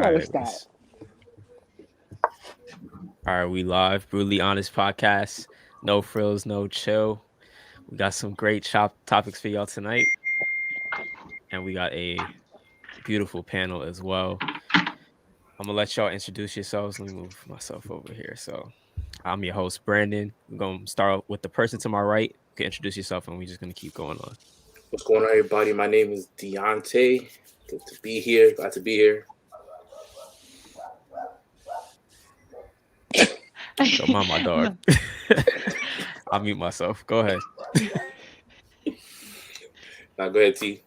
never stop. All right, we live. Brutally honest podcast. No frills, no chill. We got some great topics for y'all tonight, and we got a beautiful panel as well. I'm gonna let y'all introduce yourselves. Let me move myself over here. So, I'm your host, Brandon. We're gonna start with the person to my right. You can introduce yourself, and we're just gonna keep going on. What's going on, everybody? My name is Deontay. Good to be here. Glad to be here. Don't mind my dog. I'll mute myself. Go ahead. Now, go ahead, T.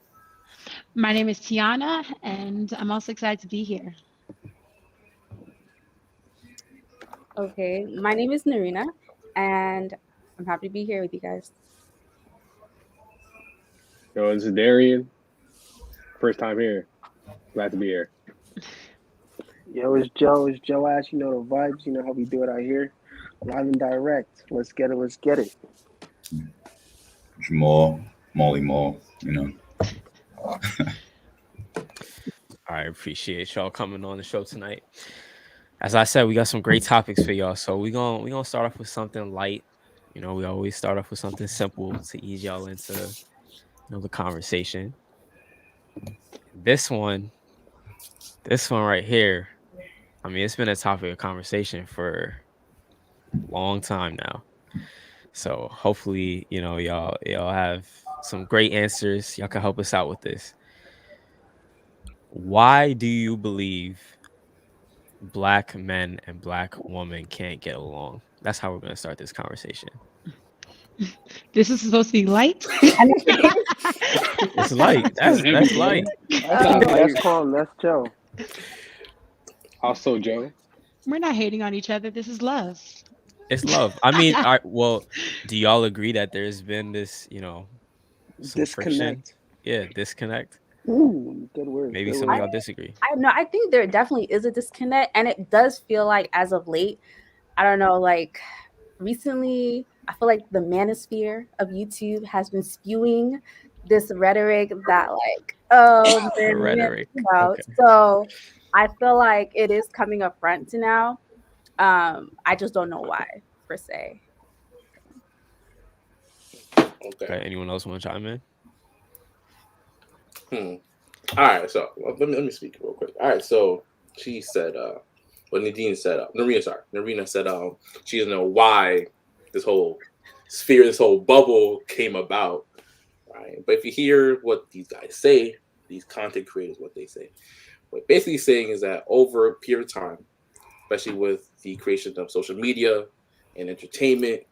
My name is Tiana, and I'm also excited to be here. Okay, my name is Narina, and I'm happy to be here with you guys. Yo, this is Darian. First time here. Glad to be here. Yo, it's Joe. It's Joe Ash. You know the vibes. You know how we do it out here. Live and direct. Let's get it. Let's get it. Jamal, Molly Mall, you know. I appreciate y'all coming on the show tonight. As I said, we got some great topics for y'all. So we're gonna start off with something light. You know, we always start off with something simple to ease y'all into the conversation. This one right here, I mean, it's been a topic of conversation for a long time now. So hopefully, y'all have some great answers. Y'all can help us out with this. Why do you believe Black men and Black women can't get along? That's how we're going to start this conversation. This is supposed to be light. It's light. That's light. That's calm. That's chill. Also, Joe. We're not hating on each other. This is love. It's love. I mean, well, do y'all agree that there's been this, some disconnect? Friction? Yeah, disconnect. Ooh, good word. Maybe good some word. of y'all disagree. I think there definitely is a disconnect, and it does feel like as of late, I don't know, like recently, I feel like the manosphere of YouTube has been spewing this rhetoric that Rhetoric. Okay. So I feel like it is coming up front to now. I just don't know why per se. Okay. Anyone else want to chime in? All right. So let me speak real quick. All right. So she said, Nadine said, Narina said, she doesn't know why this whole sphere, this whole bubble came about. Right. But if you hear what these guys say, these content creators, what they say, what basically saying is that over a period of time, especially with the creation of social media and entertainment,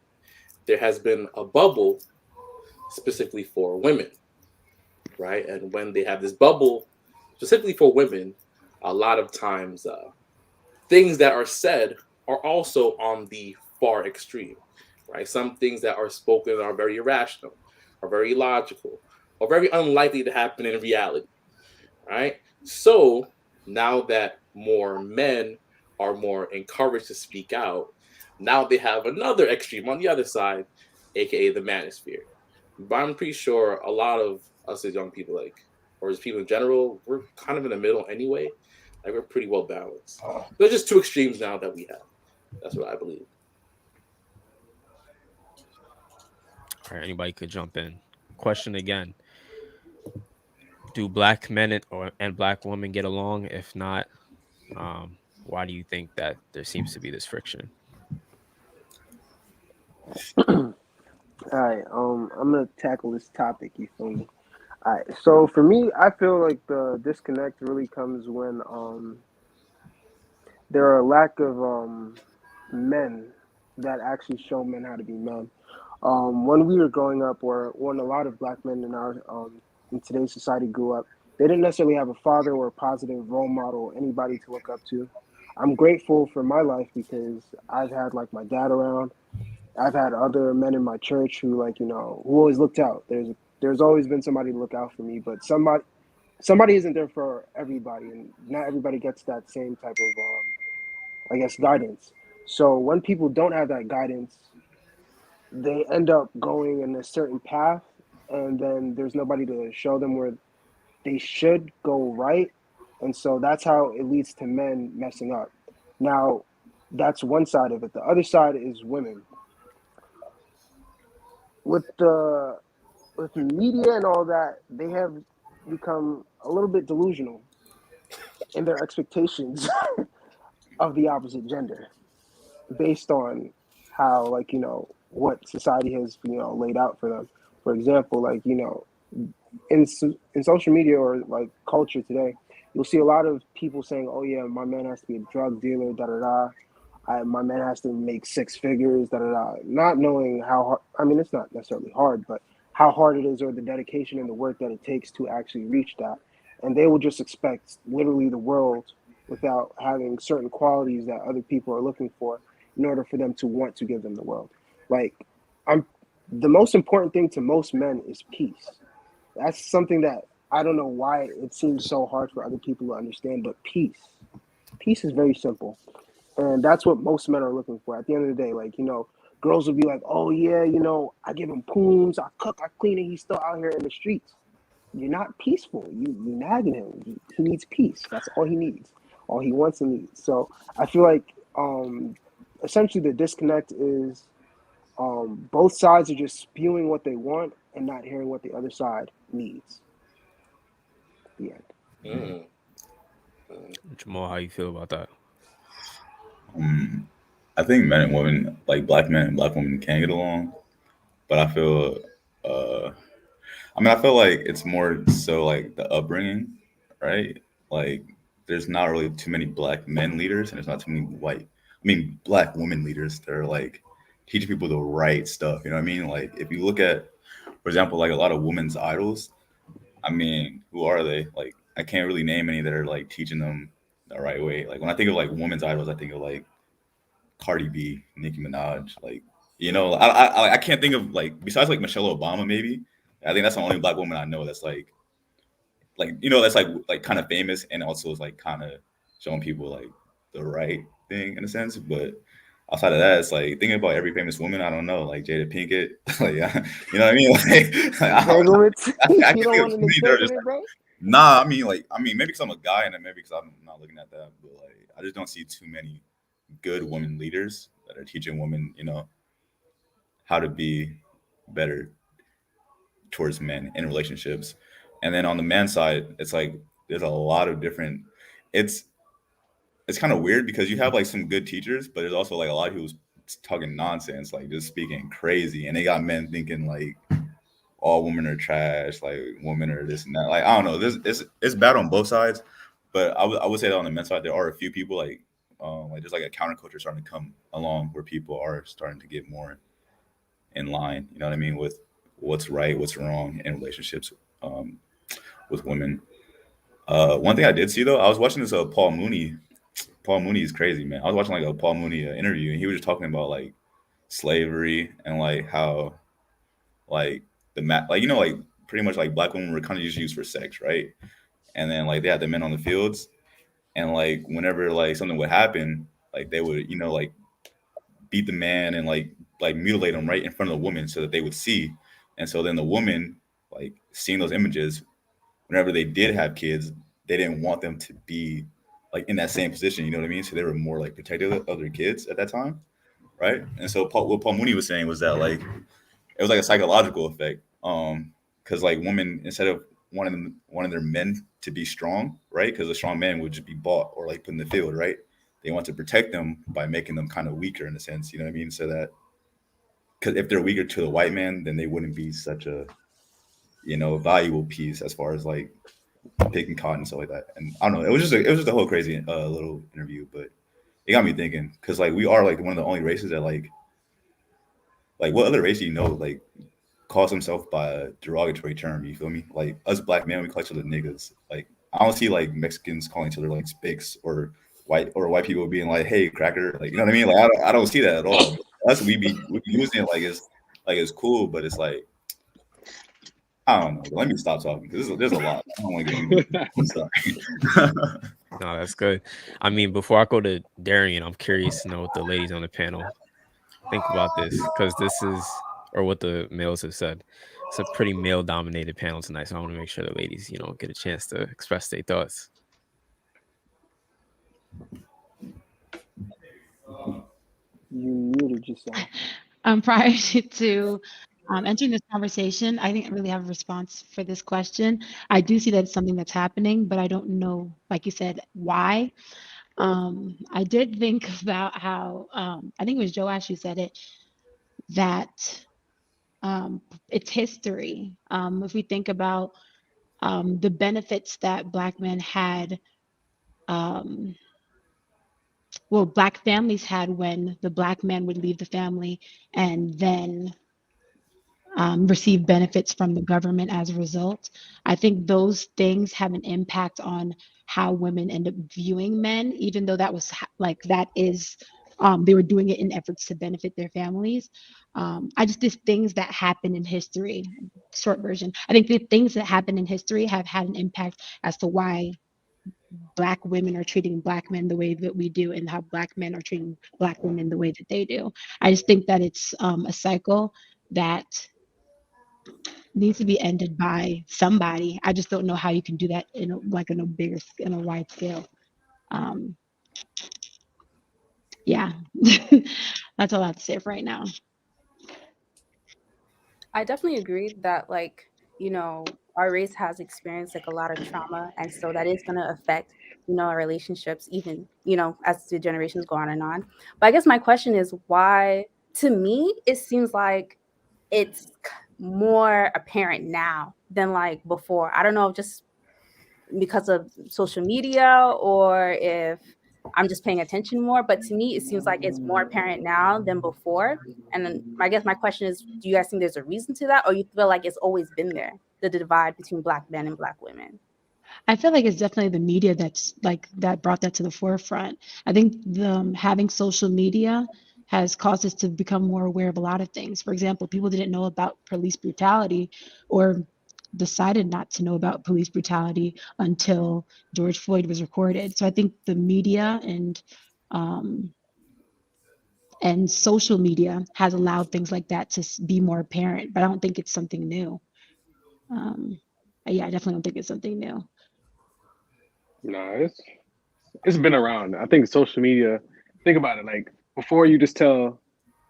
there has been a bubble specifically for women, right? And when they have this bubble specifically for women, a lot of times things that are said are also on the far extreme, right? Some things that are spoken are very irrational, are very illogical, or very unlikely to happen in reality, right? So now that more men are more encouraged to speak out, now they have another extreme on the other side, aka the manosphere. But I'm pretty sure a lot of us as young people, or as people in general, we're kind of in the middle anyway. Like, we're pretty well balanced. There's just two extremes now that we have. That's what I believe. All right, anybody could jump in. Question again. Do Black men and Black women get along? If not, why do you think that there seems to be this friction? All right. I'm gonna tackle this topic. You feel me? All right. So for me, I feel like the disconnect really comes when there are a lack of men that actually show men how to be men. When we were growing up, or when a lot of Black men in our in today's society grew up, they didn't necessarily have a father or a positive role model, anybody to look up to. I'm grateful for my life because I've had like my dad around. I've had other men in my church who who always looked out. There's always been somebody to look out for me, but somebody isn't there for everybody, and not everybody gets that same type of guidance. So when people don't have that guidance, they end up going in a certain path, and then there's nobody to show them where they should go right, And so that's how it leads to men messing up. Now, that's one side of it. The other side is women. With the media and all that, they have become a little bit delusional in their expectations of the opposite gender, based on how, like, what society has, laid out for them. For example, like, in social media or like culture today, you'll see a lot of people saying, "Oh yeah, my man has to be a drug dealer, da da da. My man has to make six figures, da da da." Not knowing how hard. I mean, it's not necessarily hard, but how hard it is, or the dedication and the work that it takes to actually reach that. And they will just expect literally the world without having certain qualities that other people are looking for in order for them to want to give them the world. Like, the most important thing to most men is peace. That's something that I don't know why it seems so hard for other people to understand, but peace. Peace is very simple. And that's what most men are looking for. At the end of the day, like, girls will be like, "Oh yeah, I give him poons, I cook, I clean, and he's still out here in the streets." You're not peaceful. You nagging him. He needs peace. That's all he needs. All he wants and needs. So I feel like essentially the disconnect is both sides are just spewing what they want and not hearing what the other side needs. The end. Jamal, how you feel about that? I think men and women, like black men and black women, can get along, but I feel, I feel like it's more so like the upbringing, right? Like, there's not really too many black men leaders, and there's not too many black women leaders that are like teaching people the right stuff. You know what I mean? Like, if you look at, for example, like a lot of women's idols, who are they? Like, I can't really name any that are like teaching them the right way. Like, when I think of like women's idols, I think of like Cardi B, Nicki Minaj. Like, I can't think of, like, besides like Michelle Obama, maybe. I think that's the only black woman I know that's like that's like kind of famous and also is like kind of showing people like the right thing in a sense. But outside of that, it's like thinking about every famous woman. I don't know, like Jada Pinkett, like, you know what I mean? Like, I can't You don't think want of an too many that are just entanglement, bro? nah. Maybe because I'm a guy and then maybe because I'm not looking at that, but like I just don't see too many good women leaders that are teaching women, how to be better towards men in relationships. And then on the man side, it's like there's a lot of different. It's kind of weird because you have like some good teachers, but there's also like a lot of people talking nonsense, like just speaking crazy, and they got men thinking like all women are trash, like women are this and that. Like, I don't know, it's bad on both sides, but I would say that on the men's side there are a few people like there's like a counterculture starting to come along where people are starting to get more in line. You know what I mean, with what's right, what's wrong in relationships with women. One thing I did see though, I was watching this Paul Mooney. Paul Mooney is crazy, man. I was watching like a Paul Mooney interview, and he was just talking about like slavery and like how like like pretty much like black women were kind of just used for sex, right? And then like they had the men on the fields, and like whenever like something would happen, like they would like beat the man and like mutilate him right in front of the woman so that they would see. And so then the woman, like seeing those images, whenever they did have kids, they didn't want them to be like in that same position. You know what I mean? So they were more like protective of their kids at that time, right? And so what Paul Mooney was saying was that like it was like a psychological effect, because like women, instead of wanting their men to be strong, right? Because a strong man would just be bought or like put in the field, right? They want to protect them by making them kind of weaker in a sense, you know what I mean? So that, because if they're weaker to the white man, then they wouldn't be such a, valuable piece as far as like picking cotton and stuff like that. And I don't know, it was just a whole crazy little interview, but it got me thinking, because like we are like one of the only races that like what other race do you know like calls himself by a derogatory term? You feel me? Like us black men, we call each other niggas. Like I don't see like Mexicans calling each other like spics, or white people being like, "Hey, cracker," like, you know what I mean? Like I don't see that at all. That's we be using it like it's cool, but it's like, I don't know. Let me stop talking because there's a lot. I don't want to get into it. I'm sorry. No, that's good. I mean, before I go to Darian, I'm curious to know what the ladies on the panel think about this, because this is, or what the males have said. It's a pretty male-dominated panel tonight, so I want to make sure the ladies, get a chance to express their thoughts. You muted yourself. Prior to entering this conversation, I didn't really have a response for this question. I do see that it's something that's happening, but I don't know, like you said, why. I did think about how, I think it was Joe Ash who said it, that it's history. If we think about the benefits that Black men had, um, well, Black families had when the Black man would leave the family and then receive benefits from the government as a result. I think those things have an impact on how women end up viewing men, even though that was they were doing it in efforts to benefit their families. I just There's things that happen in history. Short version. I think the things that happen in history have had an impact as to why Black women are treating Black men the way that we do, and how Black men are treating Black women the way that they do. I just think that it's a cycle that needs to be ended by somebody. I just don't know how you can do that in a wide scale. Um, yeah, that's all I have to say for right now. I definitely agree that, like, our race has experienced like a lot of trauma, and so that is going to affect our relationships, even as the generations go on and on. But I guess my question is, why? To me, it seems like it's more apparent now than like before. I don't know, just because of social media, or if I'm just paying attention more, but to me, it seems like it's more apparent now than before. And then I guess my question is, do you guys think there's a reason to that, or you feel like it's always been there, the divide between Black men and Black women? I feel like it's definitely the media that brought that to the forefront. I think having social media has caused us to become more aware of a lot of things. For example, people didn't know about police brutality, or decided not to know about police brutality until George Floyd was recorded. So I think the media and social media has allowed things like that to be more apparent, but I don't think it's something new. Yeah, I definitely don't think it's something new. No, it's been around. I think social media. Think about it. Like before, you just tell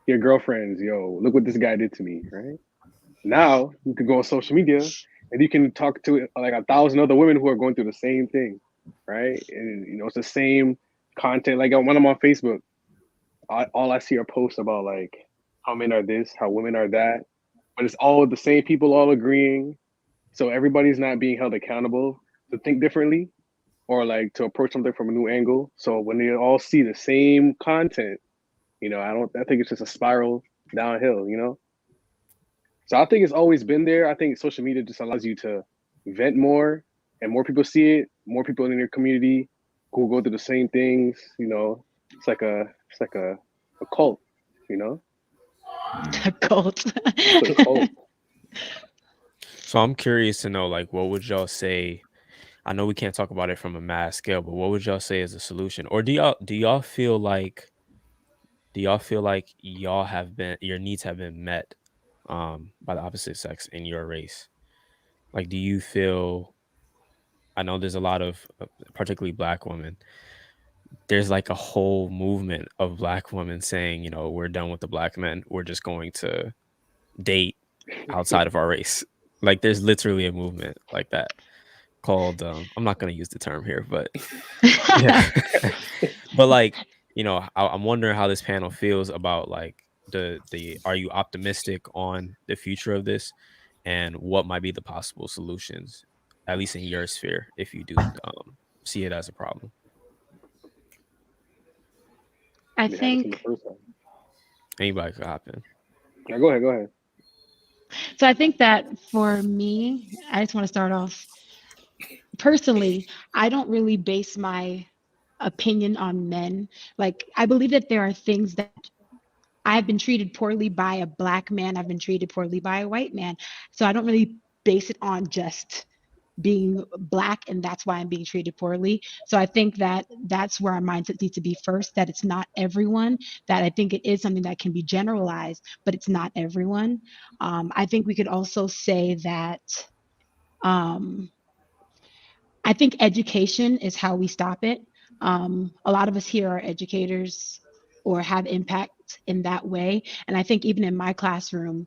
your girlfriends, "Yo, look what this guy did to me," right? Now you can go on social media and you can talk to like 1,000 other women who are going through the same thing, right? And it's the same content. Like when I'm on Facebook, all I see are posts about like how men are this, how women are that, but it's all the same people all agreeing. So everybody's not being held accountable to think differently or like to approach something from a new angle. So when they all see the same content, I think it's just a spiral downhill. So I think it's always been there. I think social media just allows you to vent more, and more people see it, more people in your community who go through the same things. It's like a cult, A cult. It's a cult. So I'm curious to know, like, what would y'all say? I know we can't talk about it from a mass scale, but what would y'all say is a solution? Or do y'all feel like your needs have been met by the opposite sex in your race? Like, do you feel? I know there's a lot of, particularly Black women. There's like a whole movement of Black women saying, we're done with the Black men. We're just going to date outside of our race. Like, there's literally a movement like that called I'm not going to use the term here, but yeah. But like, I'm wondering how this panel feels about like the are you optimistic on the future of this, and what might be the possible solutions, at least in your sphere, if you do see it as a problem? I think Anybody could hop in. Yeah, go ahead. so. I think that for me, I just want to start off personally. I don't really base my opinion on men. Like, I believe that there are things that I've been treated poorly by a Black man, I've been treated poorly by a white man. So I don't really base it on just being Black and that's why I'm being treated poorly. So I think that that's where our mindset needs to be first, that it's not everyone, that I think it is something that can be generalized, but it's not everyone. I think we could also say that I think education is how we stop it. A lot of us here are educators or have impact in that way. And I think even in my classroom,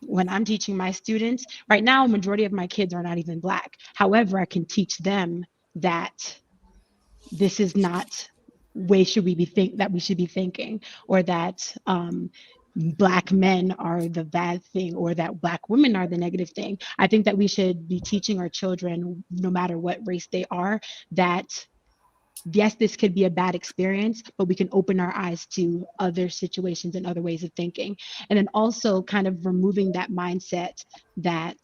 when I'm teaching my students, right now, a majority of my kids are not even Black. However, I can teach them that this is not way should we be that we should be thinking, or that Black men are the bad thing, or that Black women are the negative thing. I think that we should be teaching our children, no matter what race they are, that yes, this could be a bad experience, but we can open our eyes to other situations and other ways of thinking. And then also kind of removing that mindset that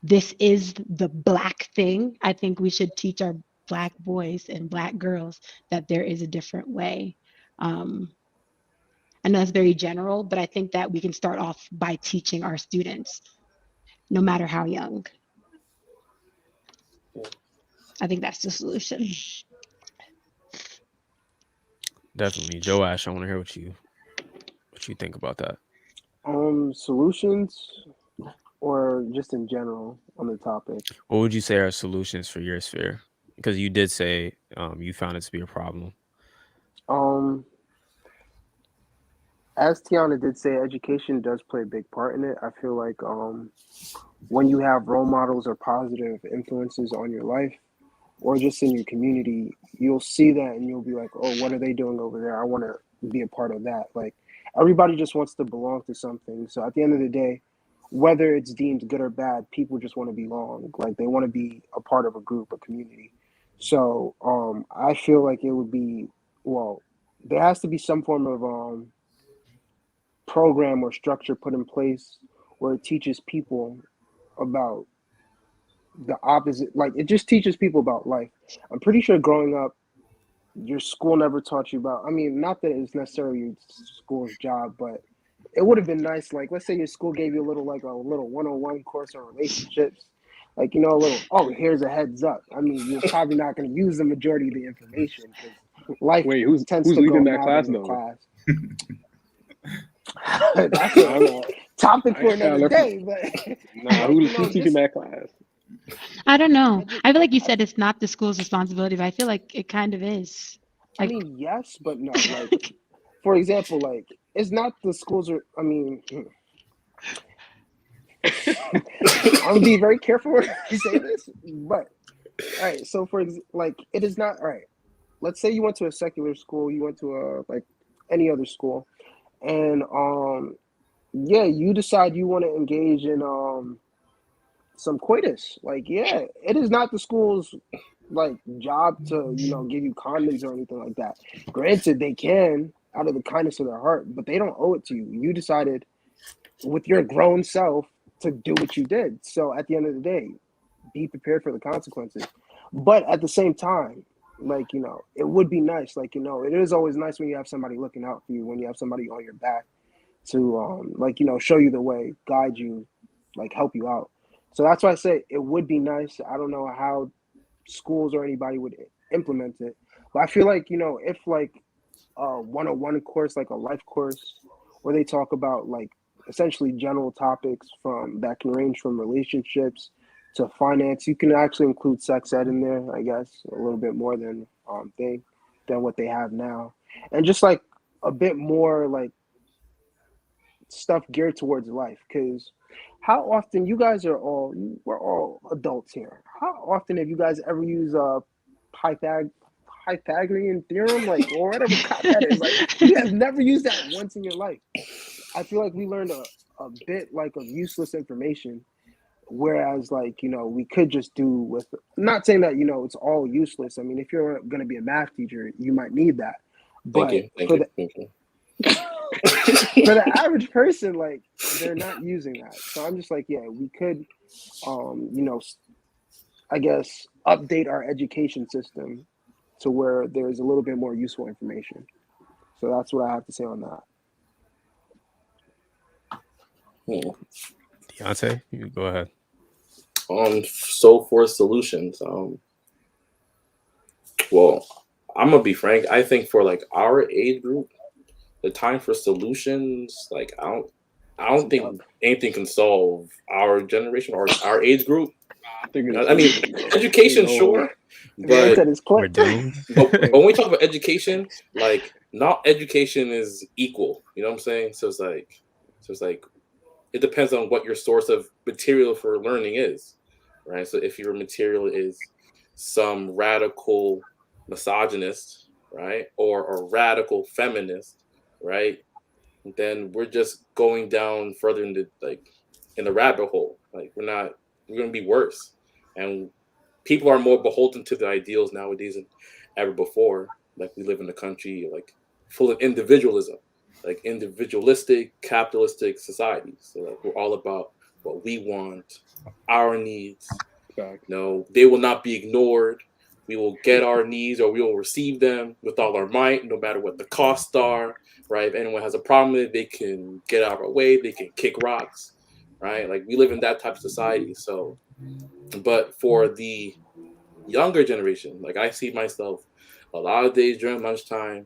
this is the Black thing. I think we should teach our Black boys and Black girls that there is a different way. I know that's very general, but I think that we can start off by teaching our students, no matter how young. I think that's the solution. Definitely. Joe Ash, I want to hear what you think about that. Solutions or just in general on the topic? What would you say are solutions for your sphere? Because you did say you found it to be a problem. As Tiana did say, education does play a big part in it. I feel like when you have role models or positive influences on your life or just in your community, you'll see that and you'll be like, oh, what are they doing over there? I want to be a part of that. Like, everybody just wants to belong to something. So at the end of the day, whether it's deemed good or bad, people just want to belong. Like, they want to be a part of a group, a community. So I feel like it would be, well, there has to be some form of program or structure put in place where it teaches people about the opposite. Like, it just teaches people about life. I'm pretty sure growing up, your school never taught you about, I mean, not that it's necessarily your school's job, but it would have been nice. Like, let's say your school gave you a little 101 course on relationships. Like, a little, oh, here's a heads up. I mean, you're probably not going to use the majority of the information because life Who's tends to leading go that out class in the though? class. That's a topic for another day. But nah, who's teaching that class? I don't know. I feel like you said it's not the school's responsibility, but I feel like it kind of is. Like, I mean, yes, but no. Like, for example, like, it's not the schools are. I mean, I'm gonna be very careful when I say this, but all right. So like, it is not all right. Let's say you went to a secular school, you went to a like any other school, and yeah, you decide you want to engage in some coitus. Like, yeah, it is not the school's like job to give you condoms or anything like that. Granted, they can out of the kindness of their heart, but they don't owe it to you. You decided with your grown self to do what you did. So at the end of the day, be prepared for the consequences. But at the same time, like, it would be nice. Like, it is always nice when you have somebody looking out for you, when you have somebody on your back to like, show you the way, guide you, like, help you out. So that's why I say it would be nice. I don't know how schools or anybody would implement it, but I feel like, if like a 101 course, like a life course where they talk about like essentially general topics that can range from relationships to finance. You can actually include sex ed in there, I guess, a little bit more than what they have now, and just like a bit more like stuff geared towards life. Because how often we're all adults here. How often have you guys ever used Pythagorean theorem, like, or whatever that is? Like, you have never used that once in your life. I feel like we learned a bit like of useless information, whereas like, we could just do with, not saying that, it's all useless. I mean, if you're going to be a math teacher, you might need that. But Thank you. for the average person, like, they're not using that. So I'm just like, yeah, we could, I guess, update our education system to where there's a little bit more useful information. So that's what I have to say on that. Deontay, you go ahead. So for solutions, well, I'm gonna be frank. I think for like our age group, the time for solutions, like, I I don't think anything can solve our generation or our age group. I think I mean, education, sure, Man but said it's We're quick. doomed. but when we talk about education, like not education is equal. You know what I'm saying? So it's like it depends on what your source of material for learning is, right? So if your material is some radical misogynist, right, or a radical feminist, right, then we're just going down further into in the rabbit hole. Like we're gonna be worse, and people are more beholden to the ideals nowadays than ever before. Like we live in a country like full of individualism, like individualistic capitalistic society. So like we're all about what we want, our needs. No, they will not be ignored. We will get our needs or we will receive them with all our might, no matter what the costs are, right? If anyone has a problem with it, they can get out of our way, they can kick rocks, right? Like we live in that type of society. So, but for the younger generation, like I see myself a lot of days during lunchtime,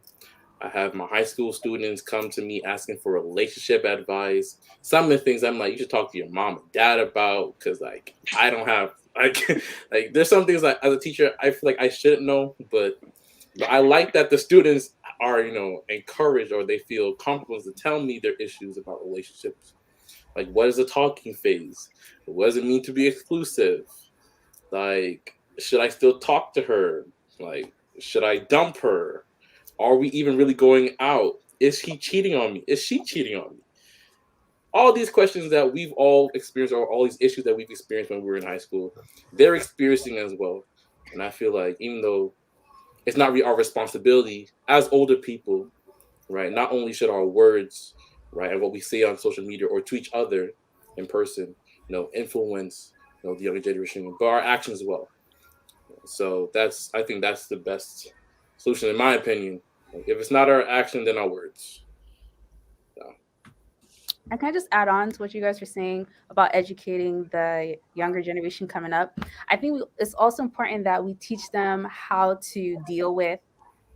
I have my high school students come to me asking for relationship advice. Some of the things I'm like, you should talk to your mom and dad about because like I don't have like there's some things like as a teacher I feel like I shouldn't know, but I like that the students are encouraged or they feel comfortable to tell me their issues about relationships. Like what is a talking phase? What does it mean to be exclusive? Like should I still talk to her? Like should I dump her? Are we even really going out? Is he cheating on me? Is she cheating on me? All these questions that we've all experienced, or all these issues that we've experienced when we were in high school, they're experiencing as well. And I feel like even though it's not really our responsibility as older people, right? Not only should our words, right, and what we say on social media or to each other in person, influence, the younger generation, but our actions as well. So I think that's the best solution in my opinion. Like, if it's not our action, then our words. And can I just add on to what you guys were saying about educating the younger generation coming up? I think it's also important that we teach them how to deal with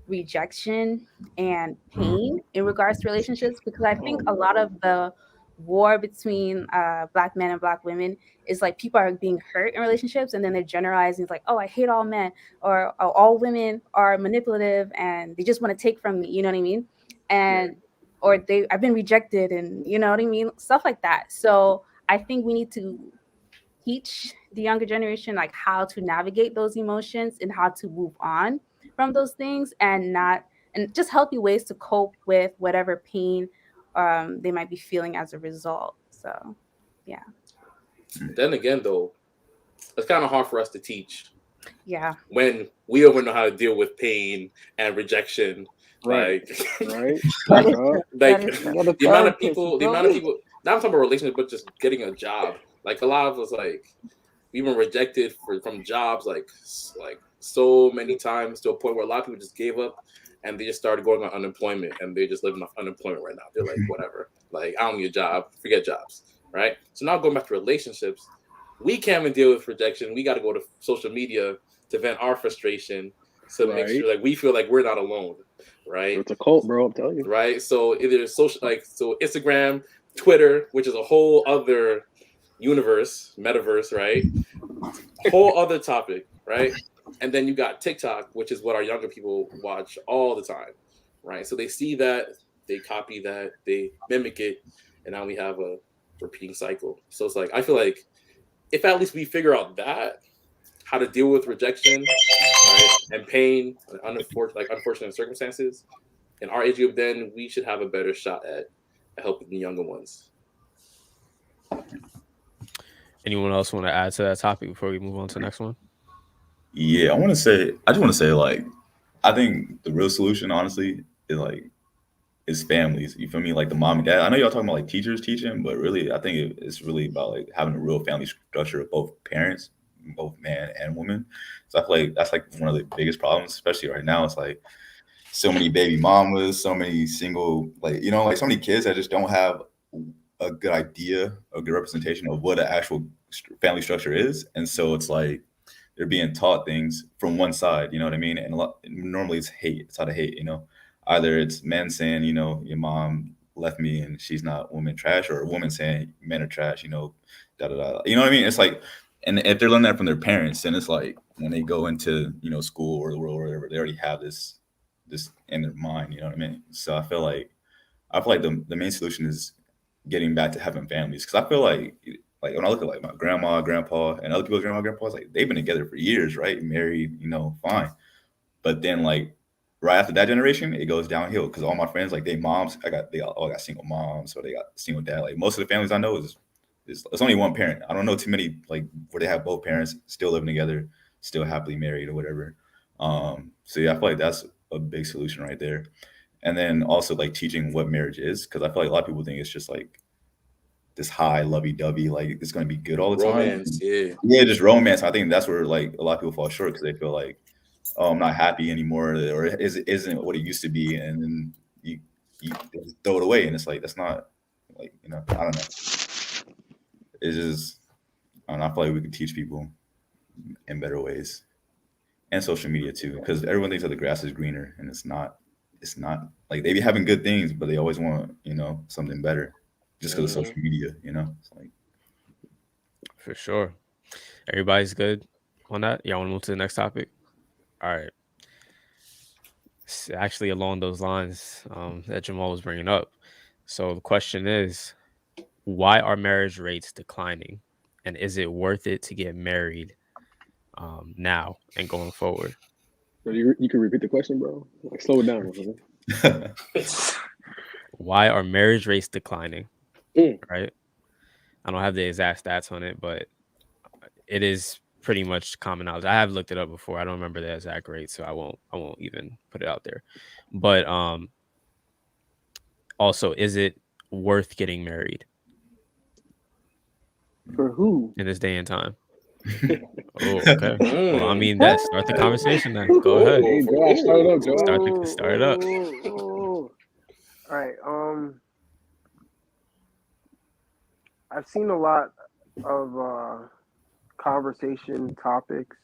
rejection and pain in regards to relationships, because I think a lot of the war between Black men and Black women is like people are being hurt in relationships and then they're generalizing. It's like, oh, I hate all men, or oh, all women are manipulative and they just want to take from me. You know what I mean? And or I've been rejected, and you know what I mean? Stuff like that. So I think we need to teach the younger generation like how to navigate those emotions and how to move on from those things, and just healthy ways to cope with whatever pain they might be feeling as a result. So yeah. Then again though, it's kind of hard for us to teach. Yeah. When we don't know how to deal with pain and rejection. Right. Like Like the amount of people, now I'm talking about relationships, but just getting a job. Like a lot of us, like we've been rejected from jobs like so many times to a point where a lot of people just gave up and they just started going on unemployment and they're just living off unemployment right now. They're like, whatever, like I don't need a job, forget jobs, right? So now going back to relationships, we can't even deal with rejection. We got to go to social media to vent our frustration, to make sure like we feel like we're not alone, right? It's a cult, bro. I'm telling you. Right. So either social, so Instagram, Twitter, which is a whole other universe, metaverse, right? Whole other topic, right? And then you got TikTok, which is what our younger people watch all the time, right? So they see that, they copy that, they mimic it, and now we have a repeating cycle. So it's like I feel like if at least we figure out that how to deal with rejection, right, and pain, and unfortunate circumstances in our age group, then we should have a better shot at helping the younger ones. Anyone else want to add to that topic before we move on to the next one? Yeah, I just want to say, like, I think the real solution, honestly, is families. You feel me? Like the mom and dad. I know y'all talking about like teachers teaching, but really, I think it's really about like having a real family structure of both parents, both man and woman. So I feel like that's like one of the biggest problems, especially right now. It's like so many baby mamas, so many single, like so many kids that just don't have a good idea, a good representation of what an actual family structure is, and so it's like they're being taught things from one side. You know what I mean? And normally it's hate. It's out of hate. Either it's men saying, your mom left me and she's not woman trash, or a woman saying men are trash, you know, da da da. You know what I mean? It's like, and if they're learning that from their parents, then it's like when they go into, you know, school or the world or whatever, they already have this in their mind. You know what I mean? So I feel like the main solution is getting back to having families, because I feel like when I look at like my grandma, grandpa, and other people's grandma, grandpas, like they've been together for years, right? Married, you know, fine. But then like right after that generation, it goes downhill, because all my friends, like they moms, they all got single moms, or they got single dad. Like most of the families I know is it's only one parent. I don't know too many like where they have both parents still living together, still happily married or whatever. So yeah, I feel like that's a big solution right there. And then also like teaching what marriage is, because I feel like a lot of people think it's just like this high lovey-dovey, like it's going to be good all the Romance, time. Yeah, just romance. I think that's where like a lot of people fall short, because they feel like, oh, I'm not happy anymore, or isn't what it used to be, and then you throw it away, and it's like that's not like, you know, I don't know. It's just, I don't know, I feel like we could teach people in better ways, and social media too, because everyone thinks that the grass is greener, and it's not. It's not. Like they be having good things, but they always want, you know, something better, just because of social media, you know. It's like, For sure. Everybody's good on that? Y'all want to move to the next topic? All right. It's actually along those lines that Jamal was bringing up. So the question is, why are marriage rates declining? And is it worth it to get married now and going forward? So you can repeat the question, bro. Like, slow it down. Why are marriage rates declining? Right? I don't have the exact stats on it, but it is pretty much common knowledge. I have looked it up before. I don't remember the exact rate, so I won't even put it out there. But also, is it worth getting married? For who? In this day and time? Oh, okay. Well, I mean, that start the conversation then. Go ahead. Hey, Josh, start it up, Josh. Start it up. All right. I've seen a lot of conversation topics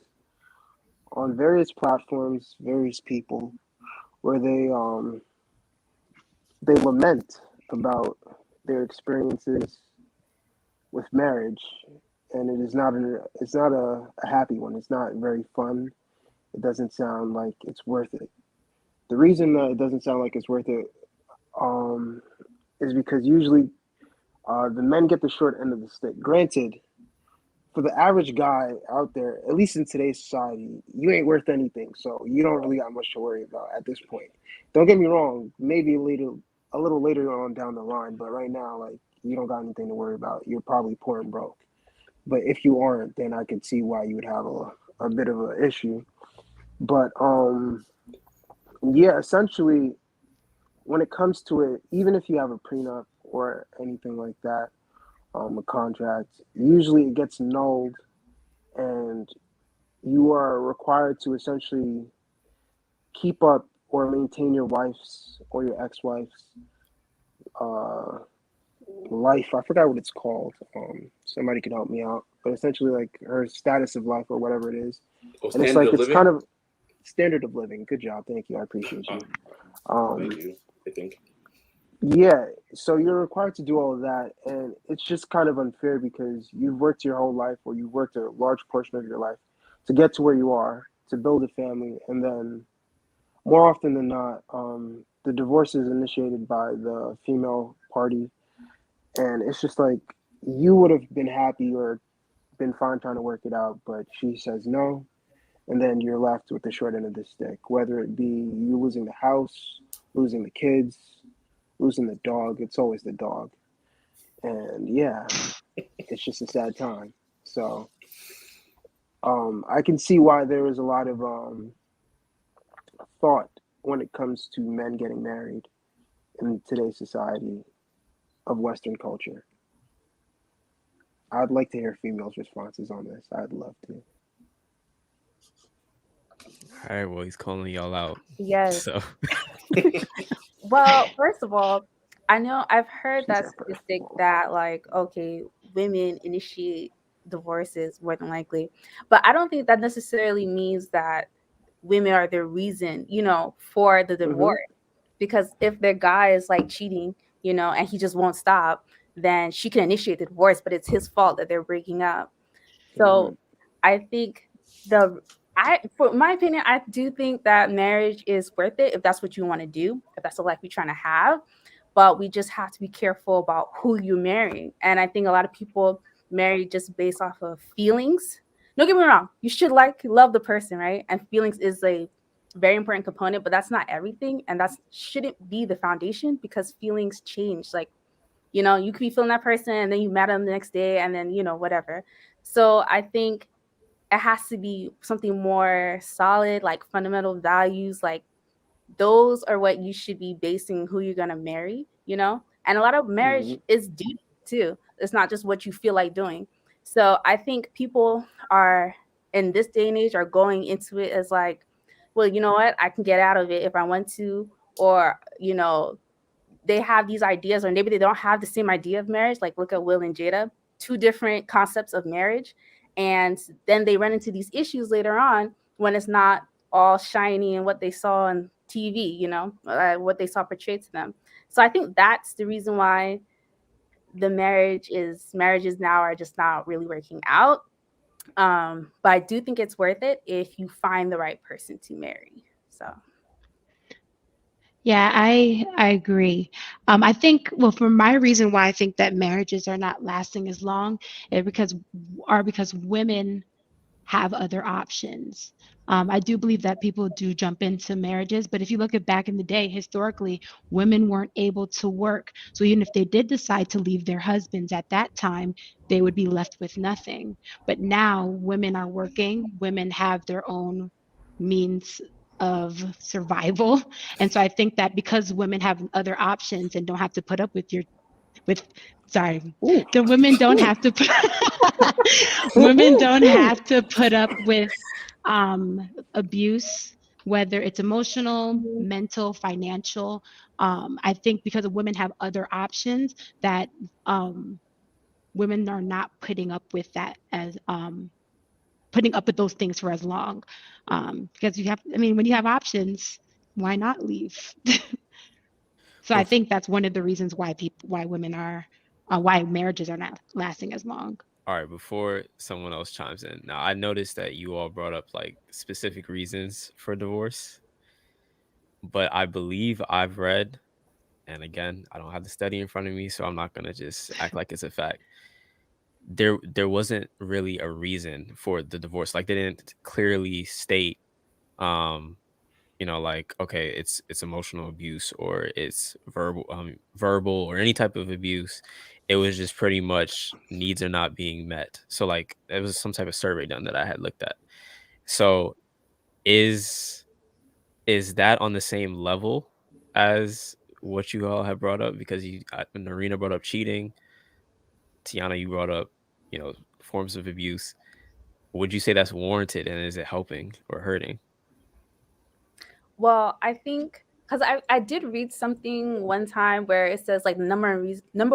on various platforms, various people, where they lament about their experiences with marriage, and it's not a happy one. It's not very fun. It doesn't sound like it's worth it. The reason that it doesn't sound like it's worth it is because usually the men get the short end of the stick. Granted, for the average guy out there, at least in today's society, you ain't worth anything, so you don't really got much to worry about at this point. Don't get me wrong, maybe a little later on down the line, but right now, like, you don't got anything to worry about. You're probably poor and broke. But if you aren't, then I could see why you would have a bit of an issue. But yeah, essentially, when it comes to it, even if you have a prenup or anything like that, a contract, usually it gets annulled, and you are required to essentially keep up or maintain your wife's or your ex-wife's life. I forgot what it's called. Somebody could help me out, but essentially like her status of life or whatever it is. And it's like it's kind of standard of living. Good job, thank you. I appreciate you. Thank you. I think. Yeah, so you're required to do all of that, and it's just kind of unfair because you've worked your whole life, or you've worked a large portion of your life to get to where you are, to build a family, and then more often than not, the divorce is initiated by the female party, and it's just like you would have been happy or been fine trying to work it out, but she says no, and then you're left with the short end of the stick, whether it be you losing the house, losing the kids, losing the dog. It's always the dog. And yeah, it's just a sad time. So I can see why there is a lot of thought when it comes to men getting married in today's society of Western culture. I'd like to hear females' responses on this. I'd love to. All right, well, he's calling y'all out. Yes. So Well, first of all, I know I've heard that statistic that like, okay, women initiate divorces more than likely, but I don't think that necessarily means that women are the reason, for the divorce. Because if their guy is like cheating and he just won't stop, then she can initiate the divorce, but it's his fault that they're breaking up. So I think for my opinion, I do think that marriage is worth it if that's what you want to do, if that's the life you're trying to have. But we just have to be careful about who you're marrying. And I think a lot of people marry just based off of feelings. Don't get me wrong, you should love the person, right? And feelings is a very important component, but that's not everything, and that shouldn't be the foundation, because feelings change. Like, you could be feeling that person and then you met them the next day and then, whatever. So I think it has to be something more solid, like fundamental values, like those are what you should be basing who you're going to marry, and a lot of marriage is deep too. It's not just what you feel like doing. So I think people are in this day and age are going into it as like, well, you know what, I can get out of it if I want to, or, they have these ideas, or maybe they don't have the same idea of marriage. Like, look at Will and Jada, two different concepts of marriage. And then they run into these issues later on when it's not all shiny and what they saw on TV, what they saw portrayed to them. So I think that's the reason why the marriages now are just not really working out. But I do think it's worth it if you find the right person to marry. So. Yeah, I agree. I think, well, for my reason why I think that marriages are not lasting as long is because women have other options. I do believe that people do jump into marriages, but if you look at back in the day, historically, women weren't able to work. So even if they did decide to leave their husbands at that time, they would be left with nothing. But now women are working, women have their own means of survival. And so I think that because women have other options and don't have to put up with the women don't have to women don't have to put up with abuse, whether it's emotional, mental, financial. I think because women have other options, that women are not putting up with that as putting up with those things for as long. Because when you have options, why not leave? So I think that's one of the reasons why why marriages are not lasting as long. All right, before someone else chimes in, now I noticed that you all brought up like specific reasons for divorce, but I believe I've read, and again, I don't have the study in front of me, so I'm not gonna just act like it's a fact. There wasn't really a reason for the divorce. Like, they didn't clearly state, like, okay, it's emotional abuse, or it's verbal or any type of abuse. It was just pretty much needs are not being met. So like, it was some type of survey done that I had looked at. So is that on the same level as what you all have brought up? Because Narina brought up cheating, Tiana, you brought up, forms of abuse. Would you say that's warranted, and is it helping or hurting? Well, I think because I did read something one time where it says like number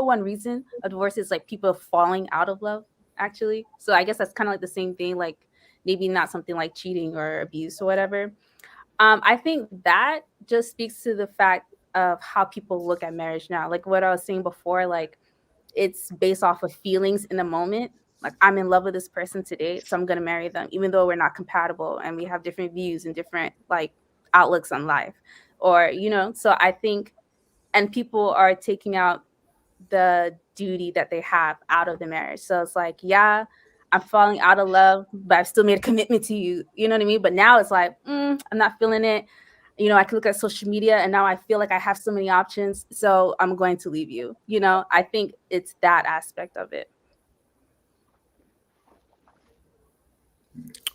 one reason of divorce is like people falling out of love, actually. So I guess that's kind of like the same thing, like maybe not something like cheating or abuse or whatever. I think that just speaks to the fact of how people look at marriage now. Like what I was saying before, like it's based off of feelings in the moment. Like, I'm in love with this person today, so I'm going to marry them, even though we're not compatible and we have different views and different like outlooks on life, or so I think, and people are taking out the duty that they have out of the marriage. So it's like, yeah, I'm falling out of love, but I've still made a commitment to you, you know what I mean? But now it's like, I'm not feeling it. I can look at social media and now I feel like I have so many options, so I'm going to leave you. I think it's that aspect of it.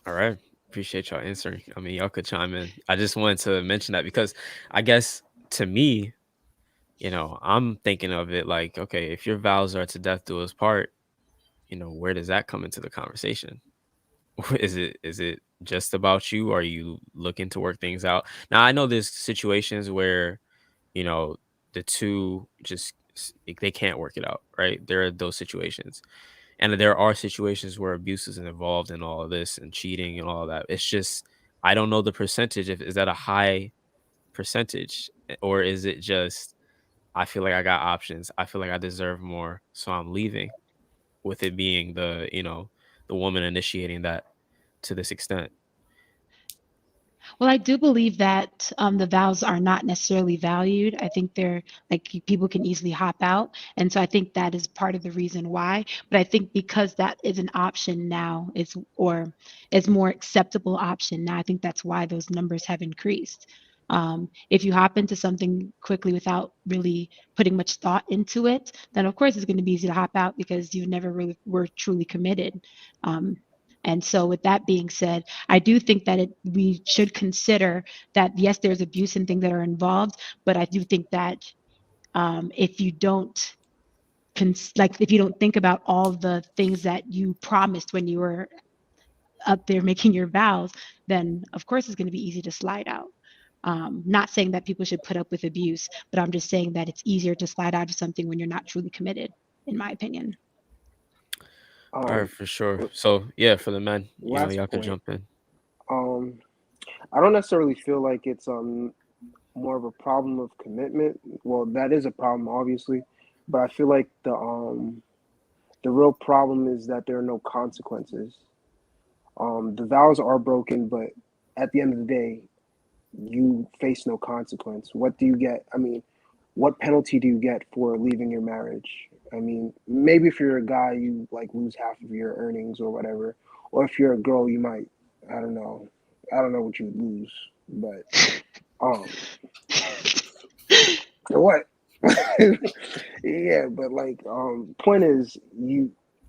All right. Appreciate y'all answering. I mean, y'all could chime in. I just wanted to mention that because I guess to me, I'm thinking of it like, okay, if your vows are to death do us part, where does that come into the conversation? Is it just about you? Are you looking to work things out? Now, I know there's situations where, the two just, they can't work it out, right? There are those situations. And there are situations where abuse is involved in all of this and cheating and all of that. It's just, I don't know the percentage. Is that a high percentage, or is it just I feel like I got options. I feel like I deserve more, so I'm leaving. With it being the the woman initiating that to this extent. Well, I do believe that the vows are not necessarily valued. I think they're like people can easily hop out. And so I think that is part of the reason why. But I think because that is an option now, is more acceptable option now, I think that's why those numbers have increased. If you hop into something quickly without really putting much thought into it, then of course it's going to be easy to hop out because you never really were truly committed. And so, with that being said, I do think that we should consider that yes, there's abuse and things that are involved, but I do think that if you don't if you don't think about all the things that you promised when you were up there making your vows, then of course it's going to be easy to slide out. Not saying that people should put up with abuse, but I'm just saying that it's easier to slide out of something when you're not truly committed, in my opinion. All right, for sure. So yeah, for the men, y'all could point. jump in. I don't necessarily feel like it's more of a problem of commitment. Well, that is a problem, obviously, but I feel like the real problem is that there are no consequences. The vows are broken, but at the end of the day, you face no consequence. What do you get? I mean, what penalty do you get for leaving your marriage? I mean, maybe if you're a guy, you like lose half of your earnings or whatever. Or if you're a girl, you might, I don't know what you would lose, but what? Yeah, but like point is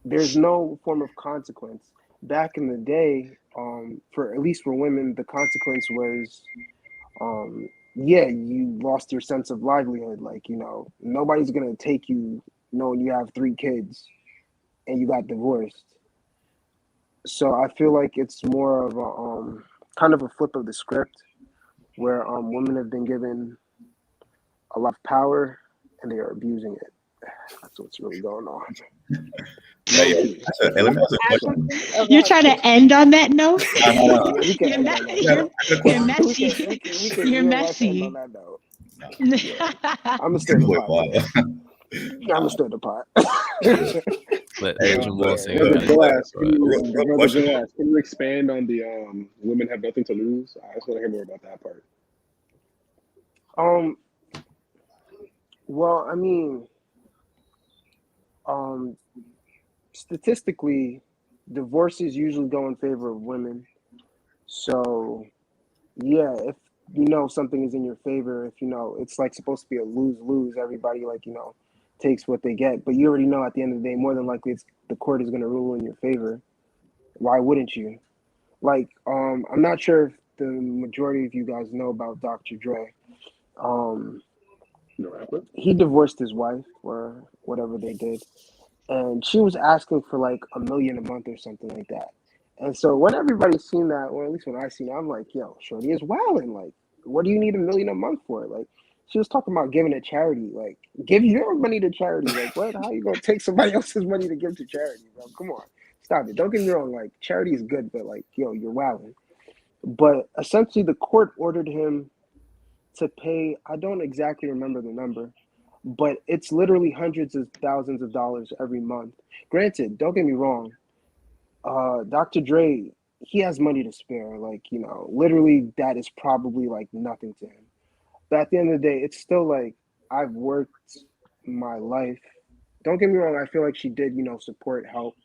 there's no form of consequence. Back in the day, for at least for women, the consequence was yeah, you lost your sense of livelihood. Like, nobody's gonna take you knowing you have 3 kids and you got divorced. So I feel like it's more of a kind of a flip of the script where women have been given a lot of power and they are abusing it. That's what's really going on. Hey, let me ask a question. You're trying to end on that note? You're messy. You're messy. I'm gonna stir the pot. I'm gonna stir the pot. Can you expand on the women have nothing to lose? I just want to hear more about that part. Well, I mean, statistically, divorces usually go in favor of women. So, yeah, if something is in your favor, if it's like supposed to be a lose-lose, everybody takes what they get. But you already know at the end of the day, more than likely, the court is going to rule in your favor. Why wouldn't you? Like, I'm not sure if the majority of you guys know about Dr. Dre. He divorced his wife or whatever they did, and she was asking for like $1 million a month or something like that. And so when everybody's seen that, or at least when I seen it, I'm like, yo, shorty is wilding. Like, what do you need $1 million a month for? Like, she was talking about giving to charity. Like, give your money to charity. Like, what? How you gonna take somebody else's money to give to charity? Bro? Come on, stop it. Don't get me wrong. Like, charity is good, but like, yo, you're wilding. But essentially, the court ordered him to pay, I don't exactly remember the number, but it's literally hundreds of thousands of dollars every month. Granted, don't get me wrong, Dr. Dre, he has money to spare. Like, literally that is probably like nothing to him. But at the end of the day, it's still like, I've worked my life. Don't get me wrong, I feel like she did, support, help.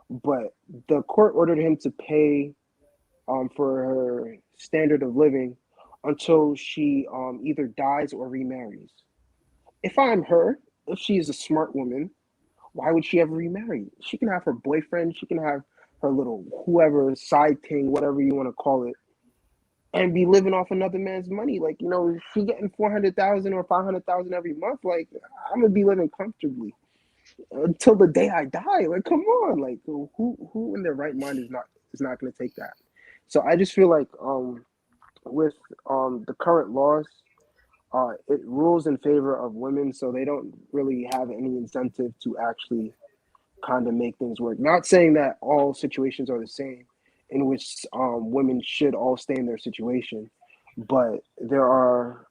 But the court ordered him to pay for her standard of living until she either dies or remarries. If I'm her, if she is a smart woman, why would she ever remarry? She can have her boyfriend, she can have her little whoever, side thing, whatever you want to call it, and be living off another man's money. Like, if she getting $400,000 or $500,000 every month, like, I'm gonna be living comfortably until the day I die. Like, come on, like, who in their right mind is not gonna take that? So I just feel like with the current laws, it rules in favor of women, so they don't really have any incentive to actually kind of make things work. Not saying that all situations are the same, in which women should all stay in their situation, but there are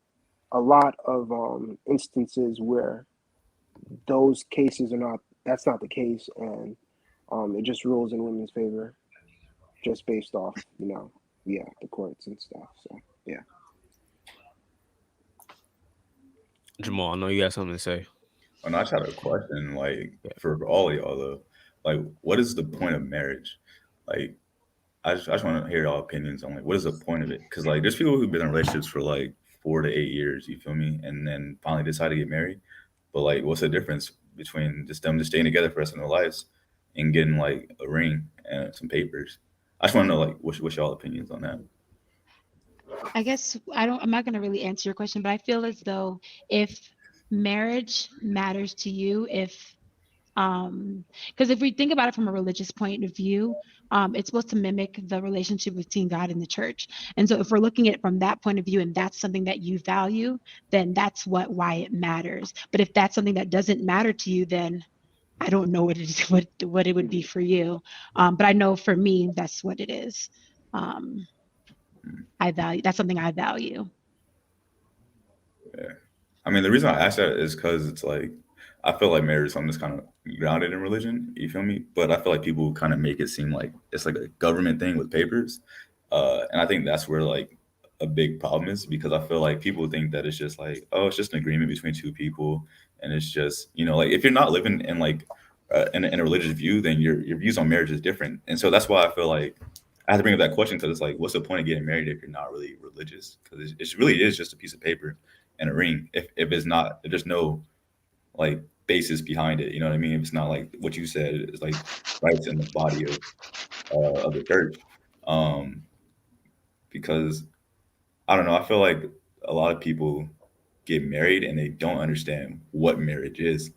a lot of instances where those cases are not. That's not the case, and it just rules in women's favor, just based off, the courts and stuff. So yeah. Jamal, I know you got something to say. And I just had a question, like for all of y'all though, like what is the point of marriage? Like I just want to hear y'all opinions on like what is the point of it? Because like there's people who've been in relationships for like 4 to 8 years, you feel me, and then finally decide to get married. But like, what's the difference between just them just staying together for the rest of their lives and getting like a ring and some papers? I just want to know like what's y'all opinions on that? I guess I'm not going to really answer your question, but I feel as though if marriage matters to you, because if we think about it from a religious point of view, it's supposed to mimic the relationship between God and the church. And so if we're looking at it from that point of view and that's something that you value, then that's why it matters. But if that's something that doesn't matter to you, then I don't know what it is, what it would be for you. But I know for me, that's what it is. That's something I value. Yeah. I mean, the reason I ask that is because it's like, I feel like marriage is something that's kind of grounded in religion, you feel me? But I feel like people kind of make it seem like it's like a government thing with papers. And I think that's where like a big problem is, because I feel like people think that it's just like, oh, it's just an agreement between two people. And it's just, like if you're not living in like in a religious view, then your views on marriage is different. And so that's why I feel like I have to bring up that question, because it's like, what's the point of getting married if you're not really religious? Because it really is just a piece of paper and a ring. If there's no like basis behind it, you know what I mean? If it's not like what you said, it's like rights in the body of the church. Because I don't know, I feel like a lot of people get married and they don't understand what marriage is,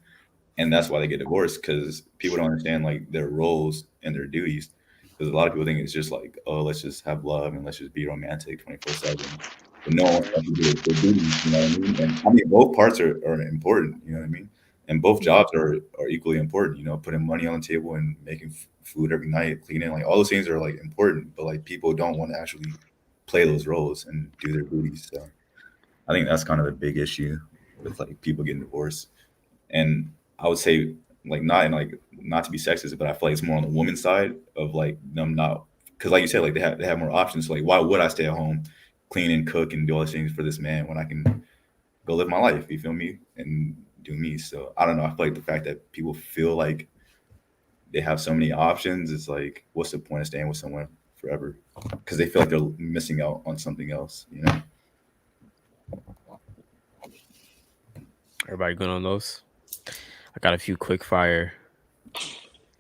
and that's why they get divorced, because people don't understand like their roles and their duties. Because a lot of people think it's just like, oh, let's just have love and let's just be romantic 24/7. But no one wants to do their duties, you know what I mean? And I mean, both parts are important, you know what I mean? And both jobs are equally important, putting money on the table and making food every night, cleaning, like all those things are like important, but like people don't want to actually play those roles and do their duties. So I think that's kind of a big issue with like people getting divorced. And I would say like not to be sexist, but I feel like it's more on the woman's side of like them not, because like you said, like they have more options. So like, why would I stay at home, clean and cook and do all these things for this man when I can go live my life? You feel me? And do me. So I don't know. I feel like the fact that people feel like they have so many options is like, what's the point of staying with someone forever? Because they feel like they're missing out on something else, Everybody good on those? I got a few quick fire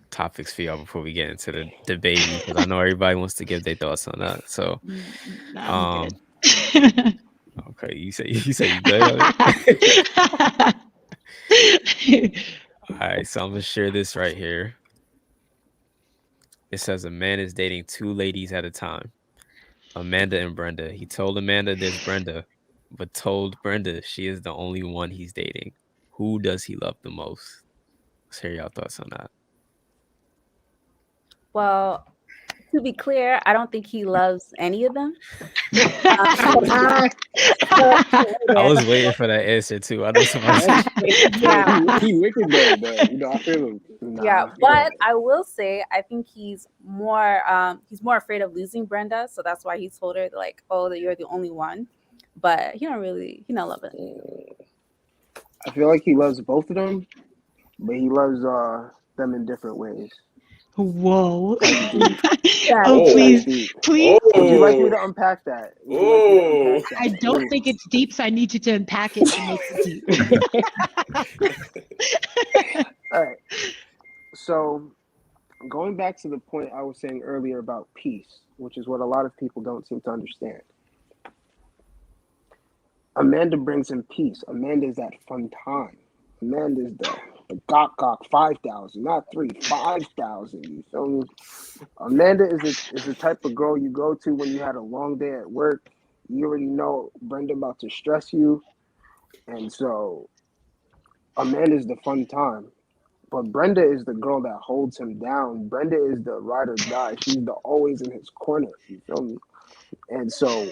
topics for y'all before we get into the debate, because I know everybody wants to give their thoughts on that. So, okay, you say you good on it? All right, so I'm gonna share this right here. It says a man is dating two ladies at a time, Amanda and Brenda. He told Amanda there's Brenda, but told Brenda she is the only one he's dating. Who does he love the most? Let's hear y'all thoughts on that. Well, to be clear, I don't think he loves any of them. I was waiting for that answer too. I know somebody. He wicked though, but I feel him. But I will say I think he's more afraid of losing Brenda, so that's why he told her like, oh, that you're the only one. But he not love it. I feel like he loves both of them, but he loves them in different ways. Whoa. Oh, please. Would you like me to unpack that? I don't think it's deep, so I need you to unpack it and make it deep. All right. So going back to the point I was saying earlier about peace, which is what a lot of people don't seem to understand. Amanda brings him peace. Amanda is that fun time. Amanda is the gawk 5,000, not 5,000. You feel me? Amanda is the type of girl you go to when you had a long day at work. You already know Brenda about to stress you, and so Amanda is the fun time. But Brenda is the girl that holds him down. Brenda is the ride or die. She's always in his corner. You feel me? And so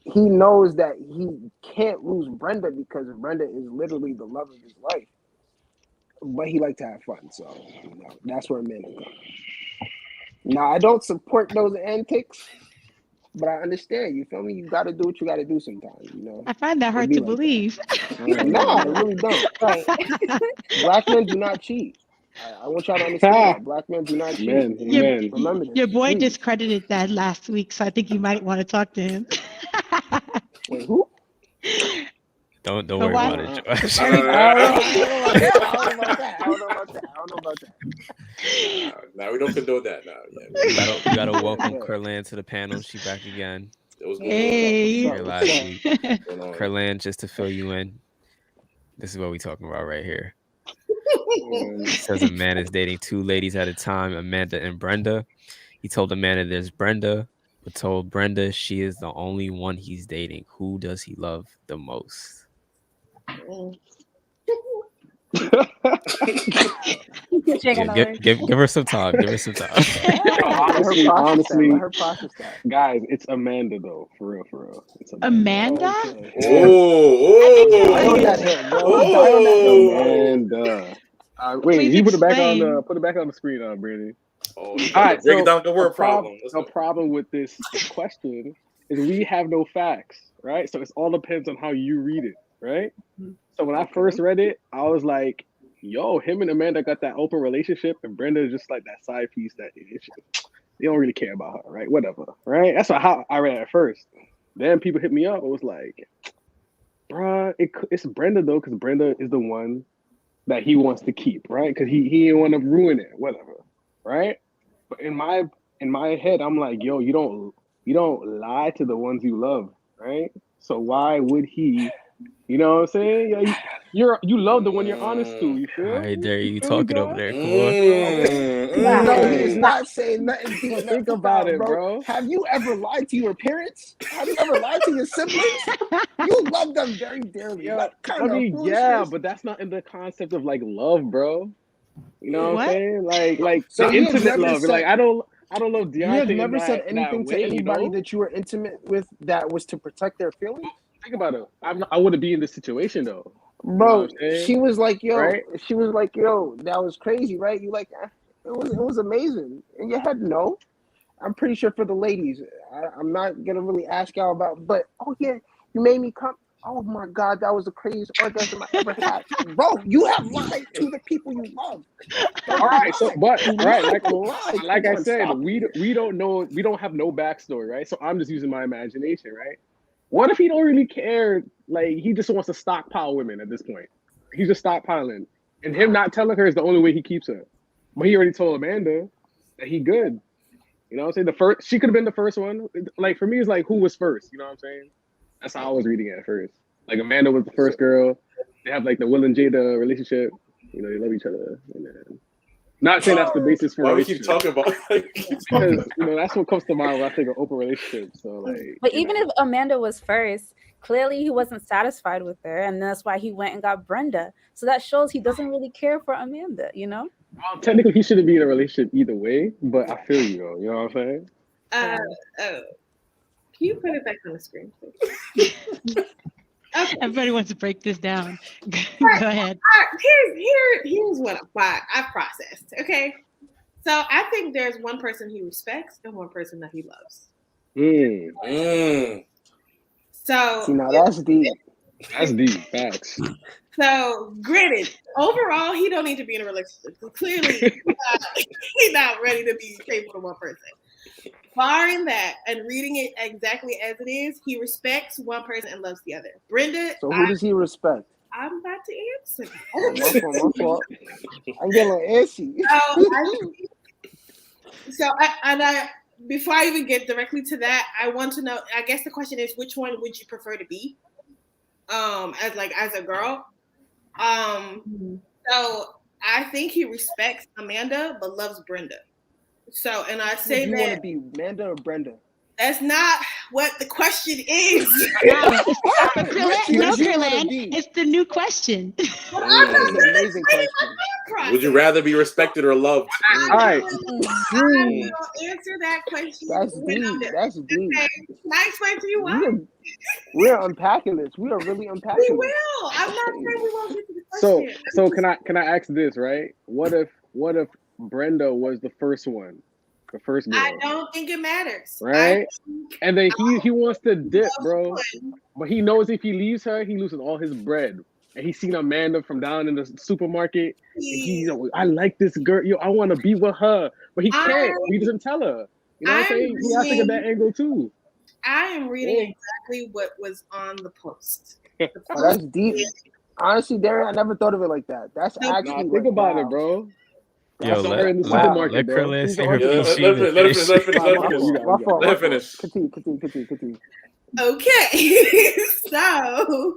he knows that he can't lose Brenda because Brenda is literally the love of his life. But he likes to have fun, so that's where men are. Now, I don't support those antics, but I understand. You feel me? You got to do what you got to do sometimes. I find that hard to believe. Nah, I really don't. Right. Black men do not cheat. I want y'all to understand that. Black men do not cheat. Remember this. Your boy discredited that last week, so I think you might want to talk to him. Wait, who? Don't worry about it, Josh. I don't know about that. Now we don't condone that now. Yeah, you gotta welcome Kerlan to the panel. She back again. Hey. Here last week. Kerlan, just to fill you in, this is what we talking about right here. It says a man is dating two ladies at a time, Amanda and Brenda. He told Amanda there's Brenda, but told Brenda she is the only one he's dating. Who does he love the most? Give her some time. Give her some time. Honestly, guys, it's Amanda though. For real. It's Amanda. Amanda. Wait, he put it back on the screen, Brittany. All right, break it down the word problem. The problem with this question is we have no facts, right? So it all depends on how you read it, right? So when I first read it, I was like, yo, him and Amanda got that open relationship, and Brenda is just like that side piece that they don't really care about her, right? Whatever, right? That's how I read it at first. Then people hit me up. It was like, bruh, it's Brenda though, because Brenda is the one that he wants to keep, right? Because he didn't want to ruin it, whatever, right? But in my head, I'm like, yo, you don't lie to the ones you love, right? So why would he? You know what I'm saying? Yeah, you love the one you're honest to. You feel? All right, there you talking over there. Come on. No, he's not saying nothing. Think about it, bro. Have you ever lied to your parents? Have you ever lied to your siblings? You love them very dearly. Yeah, but that's not in the concept of like love, bro. You know what I'm saying? Like so the intimate love. Like I don't love Deontay. You have never said anything to anybody that you were intimate with that was to protect their feelings? Think about it. I wouldn't be in this situation though. Bro, she was like, yo, right? She was like, yo, that was crazy, right? You like, it was amazing. In your head, no. I'm pretty sure for the ladies, I'm not gonna really ask y'all about, but oh yeah, you made me come. Oh my God, that was the craziest orgasm I ever had. Bro, you have lied to the people you love. All right, so like I said, we don't know, we don't have no backstory, right? So I'm just using my imagination, right? What if he don't really care? Like he just wants to stockpile women at this point. He's just stockpiling, and him not telling her is the only way he keeps her. But he already told Amanda that he good. You know what I'm saying? She could have been the first one. Like for me, it's like who was first. You know what I'm saying? That's how I was reading it at first. Like Amanda was the first girl. They have like the Will and Jada relationship. You know, they love each other. And then, not saying that's the basis for. Why we keep talking about? Because that's what comes to mind when I think of open relationships. So like, but even if Amanda was first, clearly he wasn't satisfied with her, and that's why he went and got Brenda. So that shows he doesn't really care for Amanda. You know. Well, technically, he shouldn't be in a relationship either way. But I feel you though. You know what I'm saying? Can you put it back on the screen, please? Okay. Everybody wants to break this down. Go ahead. Here's why I processed. Okay, so I think there's one person he respects and one person that he loves. So see, now that's deep. That's deep. Facts. So, granted, overall, he don't need to be in a relationship. So clearly, he's not ready to be faithful to one person. Barring that and reading it exactly as it is, he respects one person and loves the other. Brenda. So who does he respect? I'm about to answer. My fault. I'm getting a little itchy. Before I even get directly to that, I want to know. I guess the question is, which one would you prefer to be? As a girl. So I think he respects Amanda but loves Brenda. So, and I say you want to be Amanda or Brenda? That's not what the question is. No, Kerlan, it's the new question. That's an amazing question. crying. Would you rather be respected or loved? All right. I will answer that question. That's when I'm deep. done. That's deep. Okay. Can I explain to you why? We're unpacking this. We are really We unpacking this. will. I'm not saying we won't get to the question. So can I ask this, right? What if Brenda was the first one? The first girl. I don't think it matters. Right? And then he wants to dip, bro. One. But he knows if he leaves her, he loses all his bread. And he's seen Amanda from down in the supermarket. And he, I like this girl. Yo, I want to be with her. But he can't. He doesn't tell her. You know what I'm saying? He has to get that angle too. I am reading exactly what was on the post. That's deep. Honestly, Darren, I never thought of it like that. That's actually think about it, bro. Yo, in the supermarket, bro. Let her finish. Continue. Okay. So,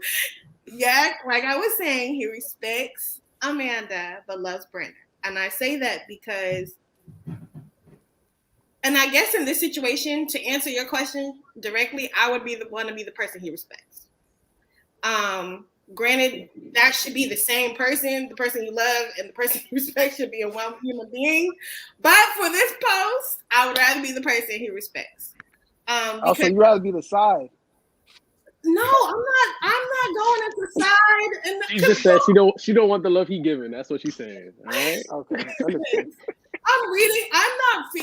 yeah, like I was saying, he respects Amanda but loves Brenda. And I say that because, and I guess in this situation, to answer your question directly, I would be the one to be the person he respects. Granted, that should be the same person. The person you love and the person you respect should be a one human being. But for this post, I would rather be the person he respects. So you'd rather be the side? No, I'm not going at the side. And she just said she don't want the love he giving. That's what she's saying. All right. Okay.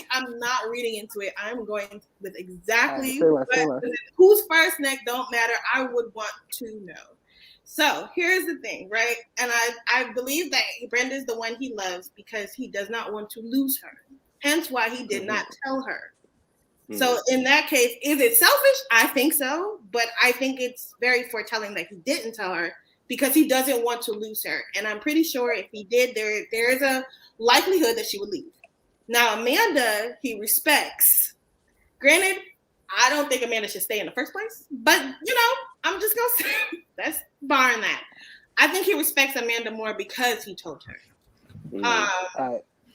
I'm not reading into it. I'm going with exactly right, whose first neck don't matter. I would want to know. So here's the thing, right? And I believe that Brenda's the one he loves because he does not want to lose her. Hence why he did not tell her. So in that case, is it selfish? I think so. But I think it's very foretelling that he didn't tell her because he doesn't want to lose her. And I'm pretty sure if he did, there is a likelihood that she would leave. Now, Amanda, he respects. Granted, I don't think Amanda should stay in the first place. But, I'm just going to say that's barring that. I think he respects Amanda more because he told her.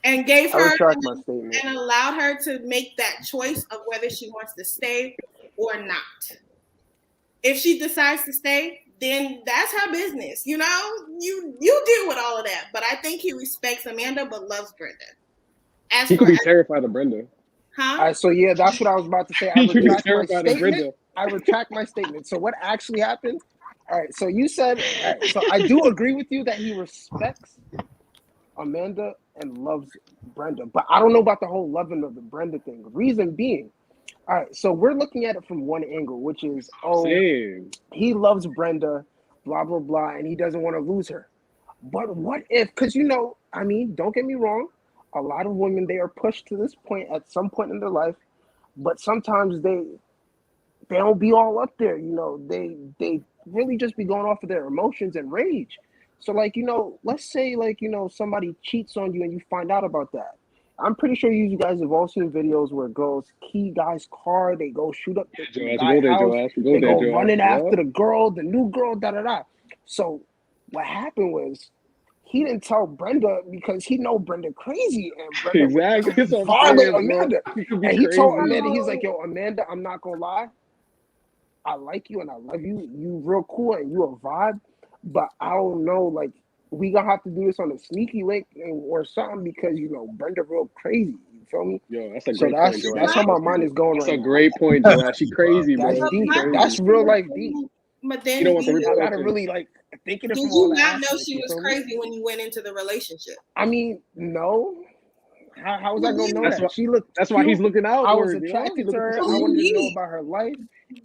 And gave her and allowed her to make that choice of whether she wants to stay or not. If she decides to stay, then that's her business. You deal with all of that. But I think he respects Amanda but loves Brenda. He could be terrified of Brenda. Huh? So yeah, that's what I was about to say. I retract my statement. So what actually happened? All right. So you said. All right, so I do agree with you that he respects Amanda and loves Brenda, but I don't know about the whole loving of the Brenda thing. Reason being, all right, so we're looking at it from one angle, which is, he loves Brenda, blah, blah, blah, and he doesn't want to lose her. But what if, because, don't get me wrong, a lot of women, they are pushed to this point at some point in their life, but sometimes they don't be all up there, they really just be going off of their emotions and rage. So, let's say, somebody cheats on you and you find out about that. I'm pretty sure you guys have all seen videos where girls key guys' car, they go shoot up the guy's house, they go running after the girl, the new girl, da-da-da. So, what happened was, he didn't tell Brenda because he know Brenda crazy and Brenda violate Amanda. And he told Amanda, he's like, yo, Amanda, I'm not going to lie. I like you and I love you. You real cool and you a vibe. But I don't know, we gonna have to do this on a sneaky link or something because Brenda real crazy. You feel me? Yo, that's a great point. That's how my mind is going. That's a great point, Joel. She crazy, bro. That's deep. That's real life deep. But then I gotta really think of it. Did you not know she was crazy when you went into the relationship? I mean, no. How was I gonna know that? She looked. That's why he's looking out. I was attracted to her. I wanted to know about her life,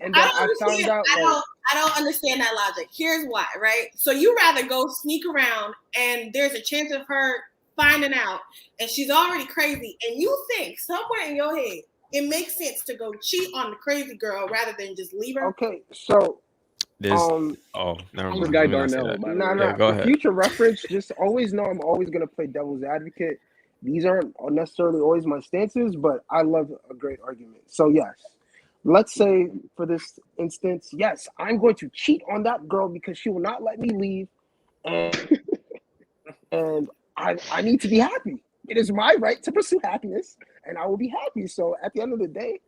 and then I found out. I don't understand that logic. Here's why, right? So you rather go sneak around, and there's a chance of her finding out, and she's already crazy, and you think somewhere in your head it makes sense to go cheat on the crazy girl rather than just leave her. Okay, so. Never mind. Guy Darnell. Go ahead. Future reference, just always know I'm always gonna play devil's advocate. These aren't necessarily always my stances, but I love a great argument. So yes, let's say for this instance, yes, I'm going to cheat on that girl because she will not let me leave, and I need to be happy. It is my right to pursue happiness, and I will be happy. So at the end of the day,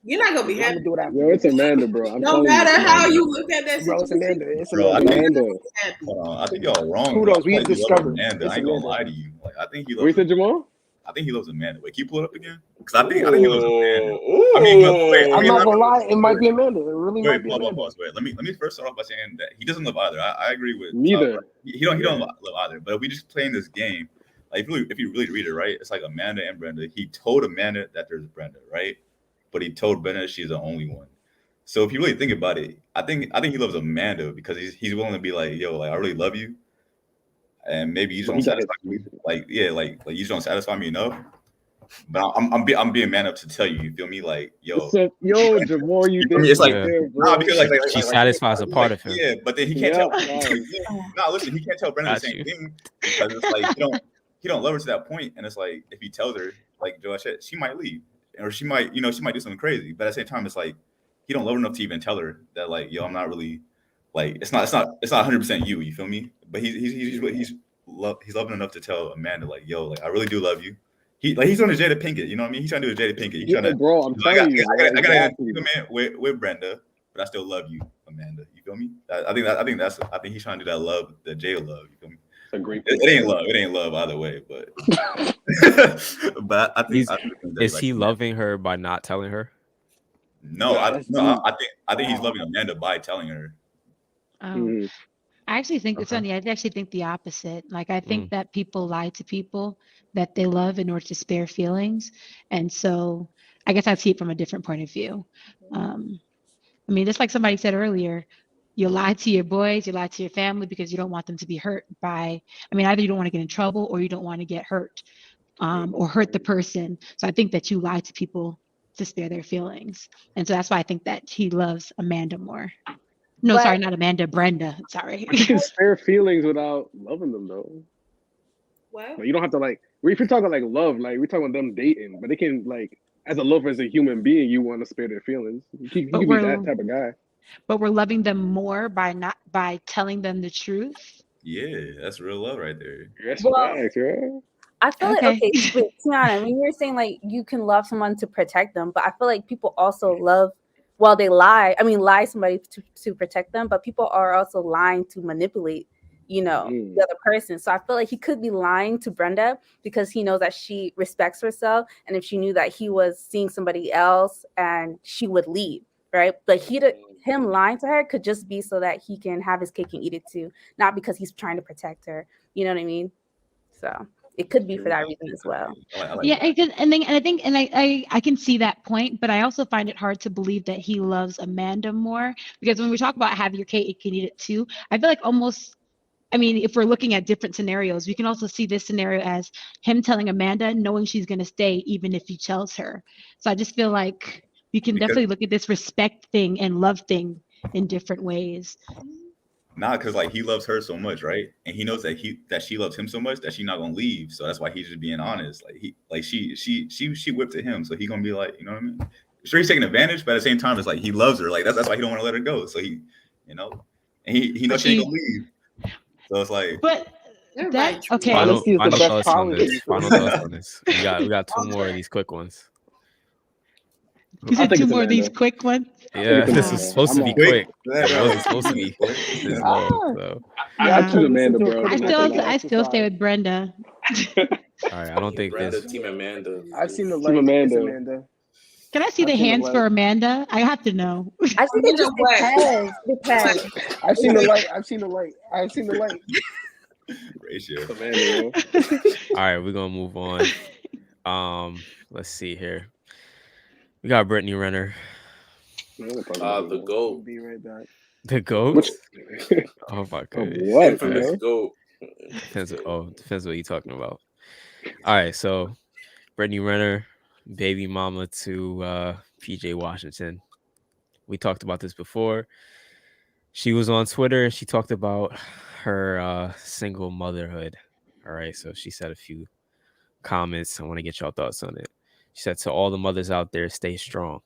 You're not gonna be I'm gonna happy. do what I Yo, it's Amanda, bro. I'm No telling you, matter it's how Amanda. you look at that bro. It's situation, Amanda. It's Bro, I Amanda. think, Amanda. happy. hold on, I think y'all wrong. Kudos, Bro. I we feel like he loves discovered. Amanda. It's I ain't gonna Amanda. lie to you. Like I think he What you loves. said, Jamal? I think he loves Amanda. Wait, can you pull it up again? Because I think he loves Amanda. Ooh. I mean, but wait, I'm not gonna lie. It might wait, be Amanda. It really might wait, be pause, Amanda. pause, wait. Let me first start off by saying that he doesn't love either. I agree with Neither. he don't love either. But if we just playing this game, like if you really read it right, it's like Amanda and Brenda. He told Amanda that there's Brenda, right? But he told Brenda she's the only one. So if you really think about it, I think he loves Amanda because he's willing to be like, yo, like I really love you, and maybe you just But don't he got satisfy me. Like you just don't satisfy me enough. But I'm being man up to tell you. You feel me? Like yo, Yo, Jamal, you did. it's like Yeah. nah, because like She satisfies a part of him. Yeah, but then he can't Yeah, tell. wow. Nah, listen, he can't tell Brenda the Got same you. thing because it's like he don't love her to that point, and it's like if he tells her, like Joe said, she might leave, or she might do something crazy. But at the same time, it's like he don't love her enough to even tell her that like yo, I'm not really like it's not 100% you. You feel me? But he's loving enough to tell Amanda like yo, like I really do love you. He's on the Jada Pinkett, you know what I mean? He's trying to do a Jada Pinkett. He's trying to, bro, I'm telling you, I got exactly. a man with Brenda, but I still love you, Amanda. You feel me? I think he's trying to do that love, that Jada love. You feel me? It's a great. It ain't love. It ain't love either way, but but I think Is he loving her by not telling her? No, Yeah, I think he's loving Amanda by telling her. Mhm. I actually think it's Okay. funny. I actually think the opposite. Like, I think that people lie to people that they love in order to spare feelings. And so I guess I see it from a different point of view. I mean, just like somebody said earlier, you lie to your boys, you lie to your family because you don't want them to be hurt by, I mean, either you don't want to get in trouble or you don't want to get hurt or hurt the person. So I think that you lie to people to spare their feelings. And so that's why I think that he loves Amanda more. No, But- sorry, not Amanda, Brenda. Sorry. You can spare feelings without loving them, though. What? Like, you don't have to like. If you're talking like love, like we're talking about them dating, but they can like as a lover, as a human being, you want to spare their feelings. You can be that type of guy. But we're loving them more by telling them the truth. Yeah, that's real love right there. That's Well, facts, right? I feel Okay. like, okay, wait, Tiana, when you're saying like you can love someone to protect them, but I feel like people also love, well, they lie. I mean, lie somebody to protect them, but people are also lying to manipulate, the other person. So I feel like he could be lying to Brenda because he knows that she respects herself. And if she knew that he was seeing somebody else and she would leave, right? But him lying to her could just be so that he can have his cake and eat it too, not because he's trying to protect her. You know what I mean? So it could be for that reason as well. I like Yeah, that. I can see that point, but I also find it hard to believe that he loves Amanda more because when we talk about have your cake, you can eat it too. I feel like almost, I mean, if we're looking at different scenarios, we can also see this scenario as him telling Amanda, knowing she's going to stay even if he tells her. So I just feel like we can definitely look at this respect thing and love thing in different ways. Nah, because like he loves her so much, right? And he knows that she loves him so much that she's not gonna leave. So that's why he's just being honest. Like she whipped to him, so he gonna be like, you know what I mean? Sure, he's taking advantage, but at the same time, it's like he loves her. Like that's why he don't want to let her go. So he, and he knows she ain't gonna leave. So it's like, But that okay. Honesty is the best thoughts on policy. this. Final thoughts on this. We got two more of these quick ones. You said two more of these quick ones. Yeah, this is supposed to be quick. Quick. It wasn't supposed to be this long. So. I choose Amanda, bro. I still stay with Brenda. All right, I don't think Brenda, this. Team Amanda. I've seen the Team light. Amanda. It's Amanda. Can I see the I've seen the hands light. for Amanda? I have to know. I think it just depends. Depends. I've seen the light. I've seen the light. I've seen the light. ratio. Amanda, bro. All right, we're gonna move on. Let's see here. We got Brittany Renner. The GOAT. Be right back. The GOAT? Oh my goodness. What? Infamous GOAT. Depends what you're talking about. All right, so Brittany Renner, baby mama to PJ Washington. We talked about this before. She was on Twitter and she talked about her single motherhood. All right, so she said a few comments. I want to get y'all thoughts on it. She said, to all the mothers out there, stay strong.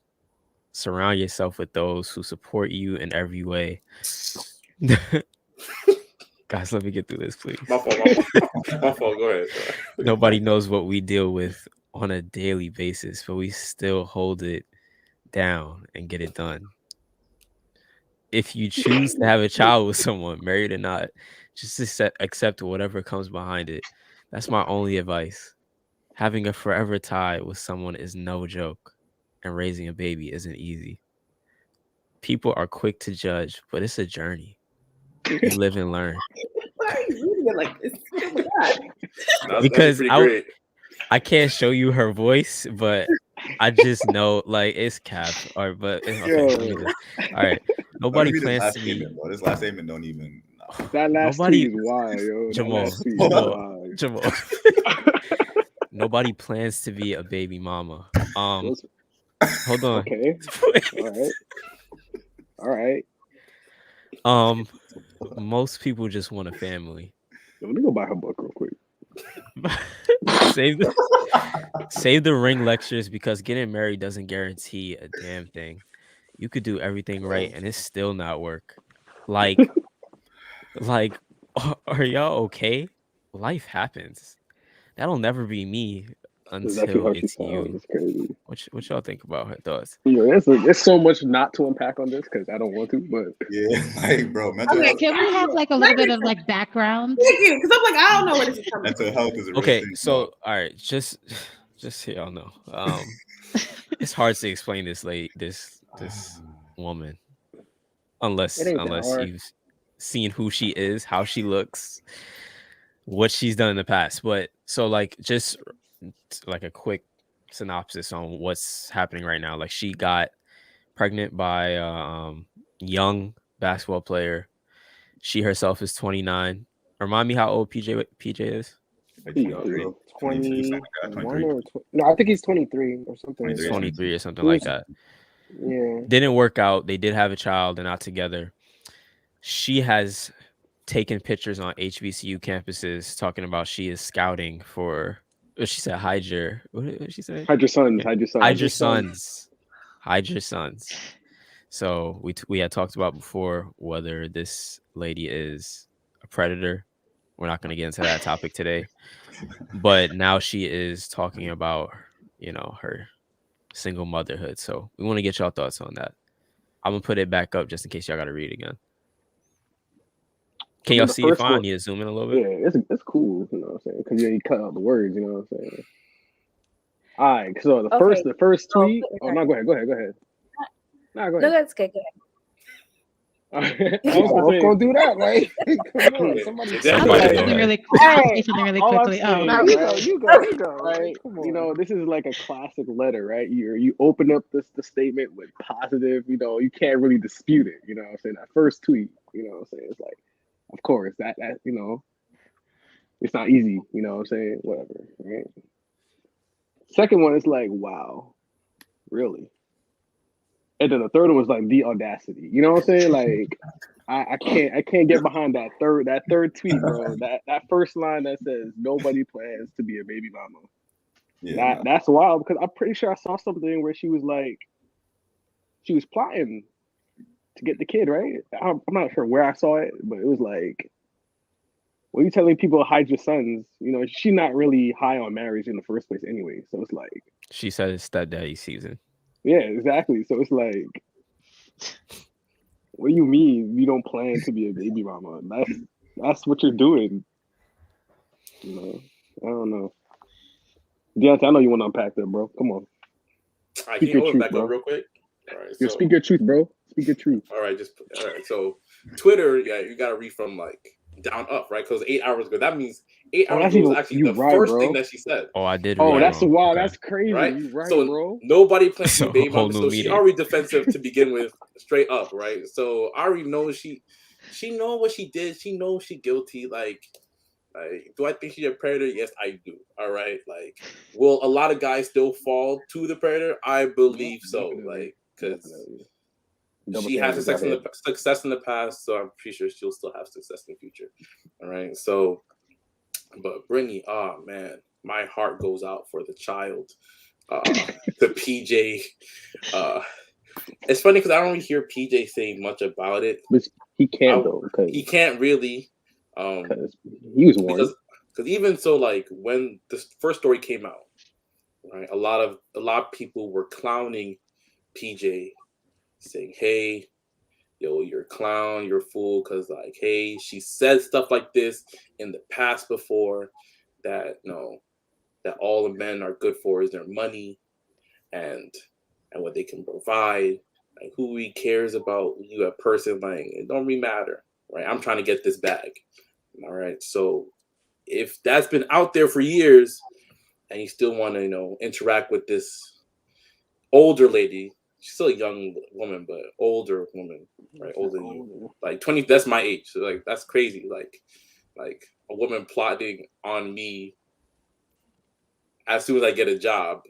Surround yourself with those who support you in every way. Guys, let me get through this, please. My fault. Go ahead. Nobody knows what we deal with on a daily basis, but we still hold it down and get it done. If you choose to have a child with someone, married or not, just accept whatever comes behind it. That's my only advice. Having a forever tie with someone is no joke, and raising a baby isn't easy. People are quick to judge, but it's a journey. You live and learn. Why are you reading it like this? Oh my God. Because pretty great. I can't show you her voice, but I just know like it's cap. All right, but okay, all right. Nobody plans to be. This last statement don't even. That last Nobody- tweet is wild, yo. Jamal, Jamal. Nobody plans to be a baby mama. Hold on. Okay. All right. Most people just want a family. Let me go buy her book real quick. Save the ring lectures, because getting married doesn't guarantee a damn thing. You could do everything right and it's still not work. Like, are y'all okay? Life happens. That'll never be me until it's you. It's crazy. What y'all think about her thoughts? Yeah, there's so much not to unpack on this because I don't want to, but yeah, like bro, mental health. Can we have like a little bit of like background? Thank you, because I'm like, I don't know what this is coming. Mental health is a real Okay, thing, so all right, just so y'all know, it's hard to explain this woman unless you've seen who she is, how she looks, what she's done in the past. But so like just like a quick synopsis on what's happening right now. Like she got pregnant by a young basketball player. She herself is 29. Remind me how old PJ is. Like 21 23. or no, I think he's 23 or something. 23 or something like that. Yeah. Didn't work out. They did have a child. They're not together. She has taken pictures on HBCU campuses talking about she is scouting for, she said, what did she say? Hide your sons. Hide your sons. So we had talked about before whether this lady is a predator. We're not going to get into that topic today. But now she is talking about, her single motherhood. So we want to get y'all thoughts on that. I'm going to put it back up just in case y'all got to read it again. Can y'all see it fine? You zoom in a little bit? Yeah, it's cool, you know what I'm saying? Because you cut out the words, you know what I'm saying? All right, so the first tweet. Oh, no, go ahead. No, go ahead. No, that's good. I was gonna do that, right? Come on, Somebody Something really quickly. You go. Right? This is like a classic letter, right? You open up the statement with positive, you can't really dispute it, you know what I'm saying? That first tweet, you know what I'm saying? It's like, of course, that it's not easy, you know what I'm saying? Whatever, right? Second one is like, wow, really? And then the third one was like the audacity. You know what I'm saying? Like, I can't get behind that third tweet, bro. That first line that says nobody plans to be a baby mama. Yeah, that's wild, because I'm pretty sure I saw something where she was plotting to get the kid, right? I'm not sure where I saw it, but it was like, when you're telling people hide your sons, she's not really high on marriage in the first place anyway. So it's like, she said it's stepdaddy season. Yeah, exactly. So it's like, what do you mean you don't plan to be a baby mama? That's what you're doing. I don't know. Deontay, I know you want to unpack that, bro. Come on. All right, can you hold it back up real quick? All right, so, speak your truth, bro. Speak your truth. All right, so Twitter, you got to read from like down up, right? Because 8 hours ago, that means 8 hours ago was actually the first thing that she said. Oh, I did. Oh, that's wild. Okay. That's crazy. Right? So bro. Nobody plans to be baby mama, so she already defensive to begin with, straight up, right? So I already know she know what she did. She knows she guilty. Like, do I think she's a predator? Yes, I do. All right. Like, will a lot of guys still fall to the predator? I believe so. Like, because she has success in the past, so I'm pretty sure she'll still have success in the future. All right. So, but Brittney, oh man, my heart goes out for the child. The PJ. It's funny because I don't really hear PJ saying much about it. But he can't though. He can't really. Because he was warned. Because even so, like when the first story came out, right, a lot of people were clowning PJ saying, "Hey, yo, you're a clown, you're a fool," because like, hey, she said stuff like this in the past before, that that all the men are good for is their money and what they can provide. Like, who really cares about you, a person? Like, it don't really matter, right? I'm trying to get this bag. All right. So if that's been out there for years and you still want to, interact with this older lady, she's still a young woman, but older woman, right? Older than you. Like 20, that's my age. So like, that's crazy. Like a woman plotting on me as soon as I get a job,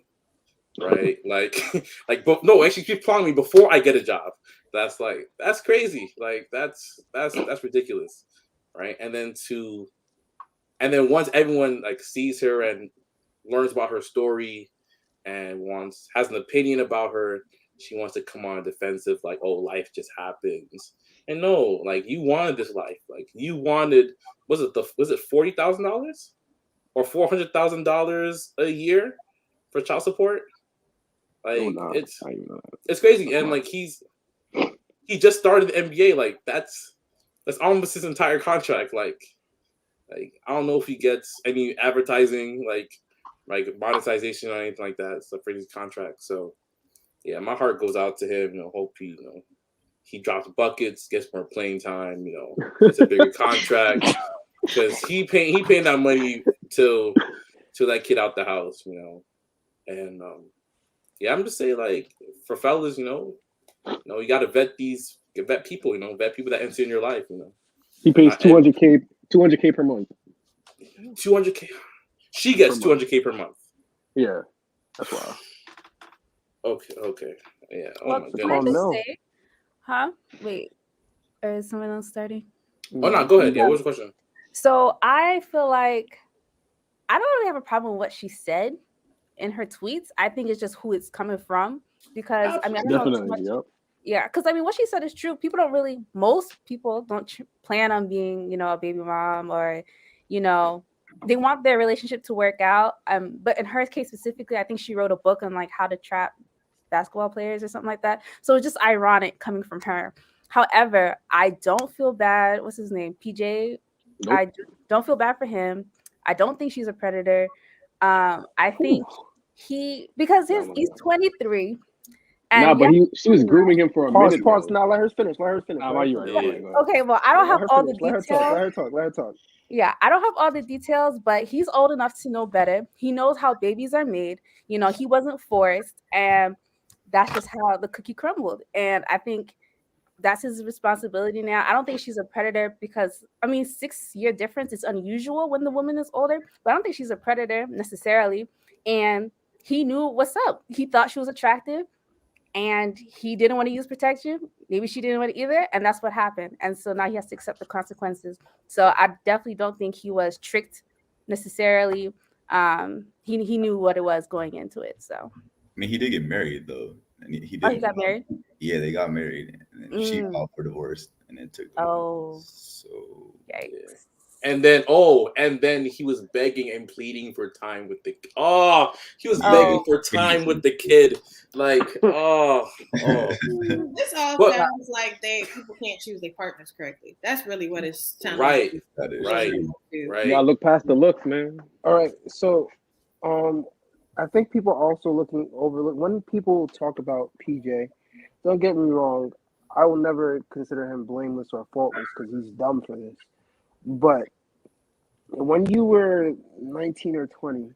right? But no, actually she's plotting me before I get a job. That's crazy. Like that's ridiculous, right? And then once everyone like sees her and learns about her story and has an opinion about her, she wants to come on defensive, like, oh, life just happens. And no, like, you wanted this life. Like, you wanted, was it $40,000 or $400,000 a year for child support? Like, it's crazy. And like, he just started the NBA. Like, that's almost his entire contract. Like I don't know if he gets any advertising, like monetization or anything like that. So for his contract. So yeah, my heart goes out to him. Hope he drops buckets, gets more playing time. Gets a bigger contract, because he paying that money till that kid out the house. And yeah, I'm just saying, like, for fellas, you got to vet people. Vet people that enter in your life. He pays $200K per month. 200K. She gets 200K per month. Yeah, that's wild. Okay. Yeah. Well, my can I goodness. just say, huh? Wait, is someone else starting? Oh no, go ahead. Yeah, what was the question? So I feel like I don't really have a problem with what she said in her tweets. I think it's just who it's coming from, because I don't know too much. Yep. Yeah, because what she said is true. Most people don't plan on being, a baby mom, or, they want their relationship to work out. But in her case specifically, I think she wrote a book on like how to trap basketball players or something like that. So it's just ironic coming from her. However, I don't feel bad. What's his name? PJ. Nope. I don't feel bad for him. I don't think she's a predator. I think because he's 23. She was grooming him for a minute. Pause. Now let her finish. You're right. Okay, well, I don't have all the details. Let her talk. Yeah, I don't have all the details, but he's old enough to know better. He knows how babies are made. He wasn't forced, and that's just how the cookie crumbled. And I think that's his responsibility now. I don't think she's a predator, because 6-year difference is unusual when the woman is older, but I don't think she's a predator necessarily. And he knew what's up. He thought she was attractive, and he didn't want to use protection. Maybe she didn't want to either, and that's what happened. And so now he has to accept the consequences. So I definitely don't think he was tricked necessarily. He knew what it was going into it. So he did get married though, and he did. Oh, he got married? Yeah, they got married, and then she filed for divorce, and it took. So yikes. Yeah. And then he was begging and pleading for time with the. Begging for time with the kid. Like, This all sounds like people can't choose their partners correctly. That's really what it's sounding right. like. That is right. You gotta look past the looks, man. All right, so I think people also overlook when people talk about PJ. Don't get me wrong, I will never consider him blameless or faultless, because he's dumb for this. But when you were 19 or 20,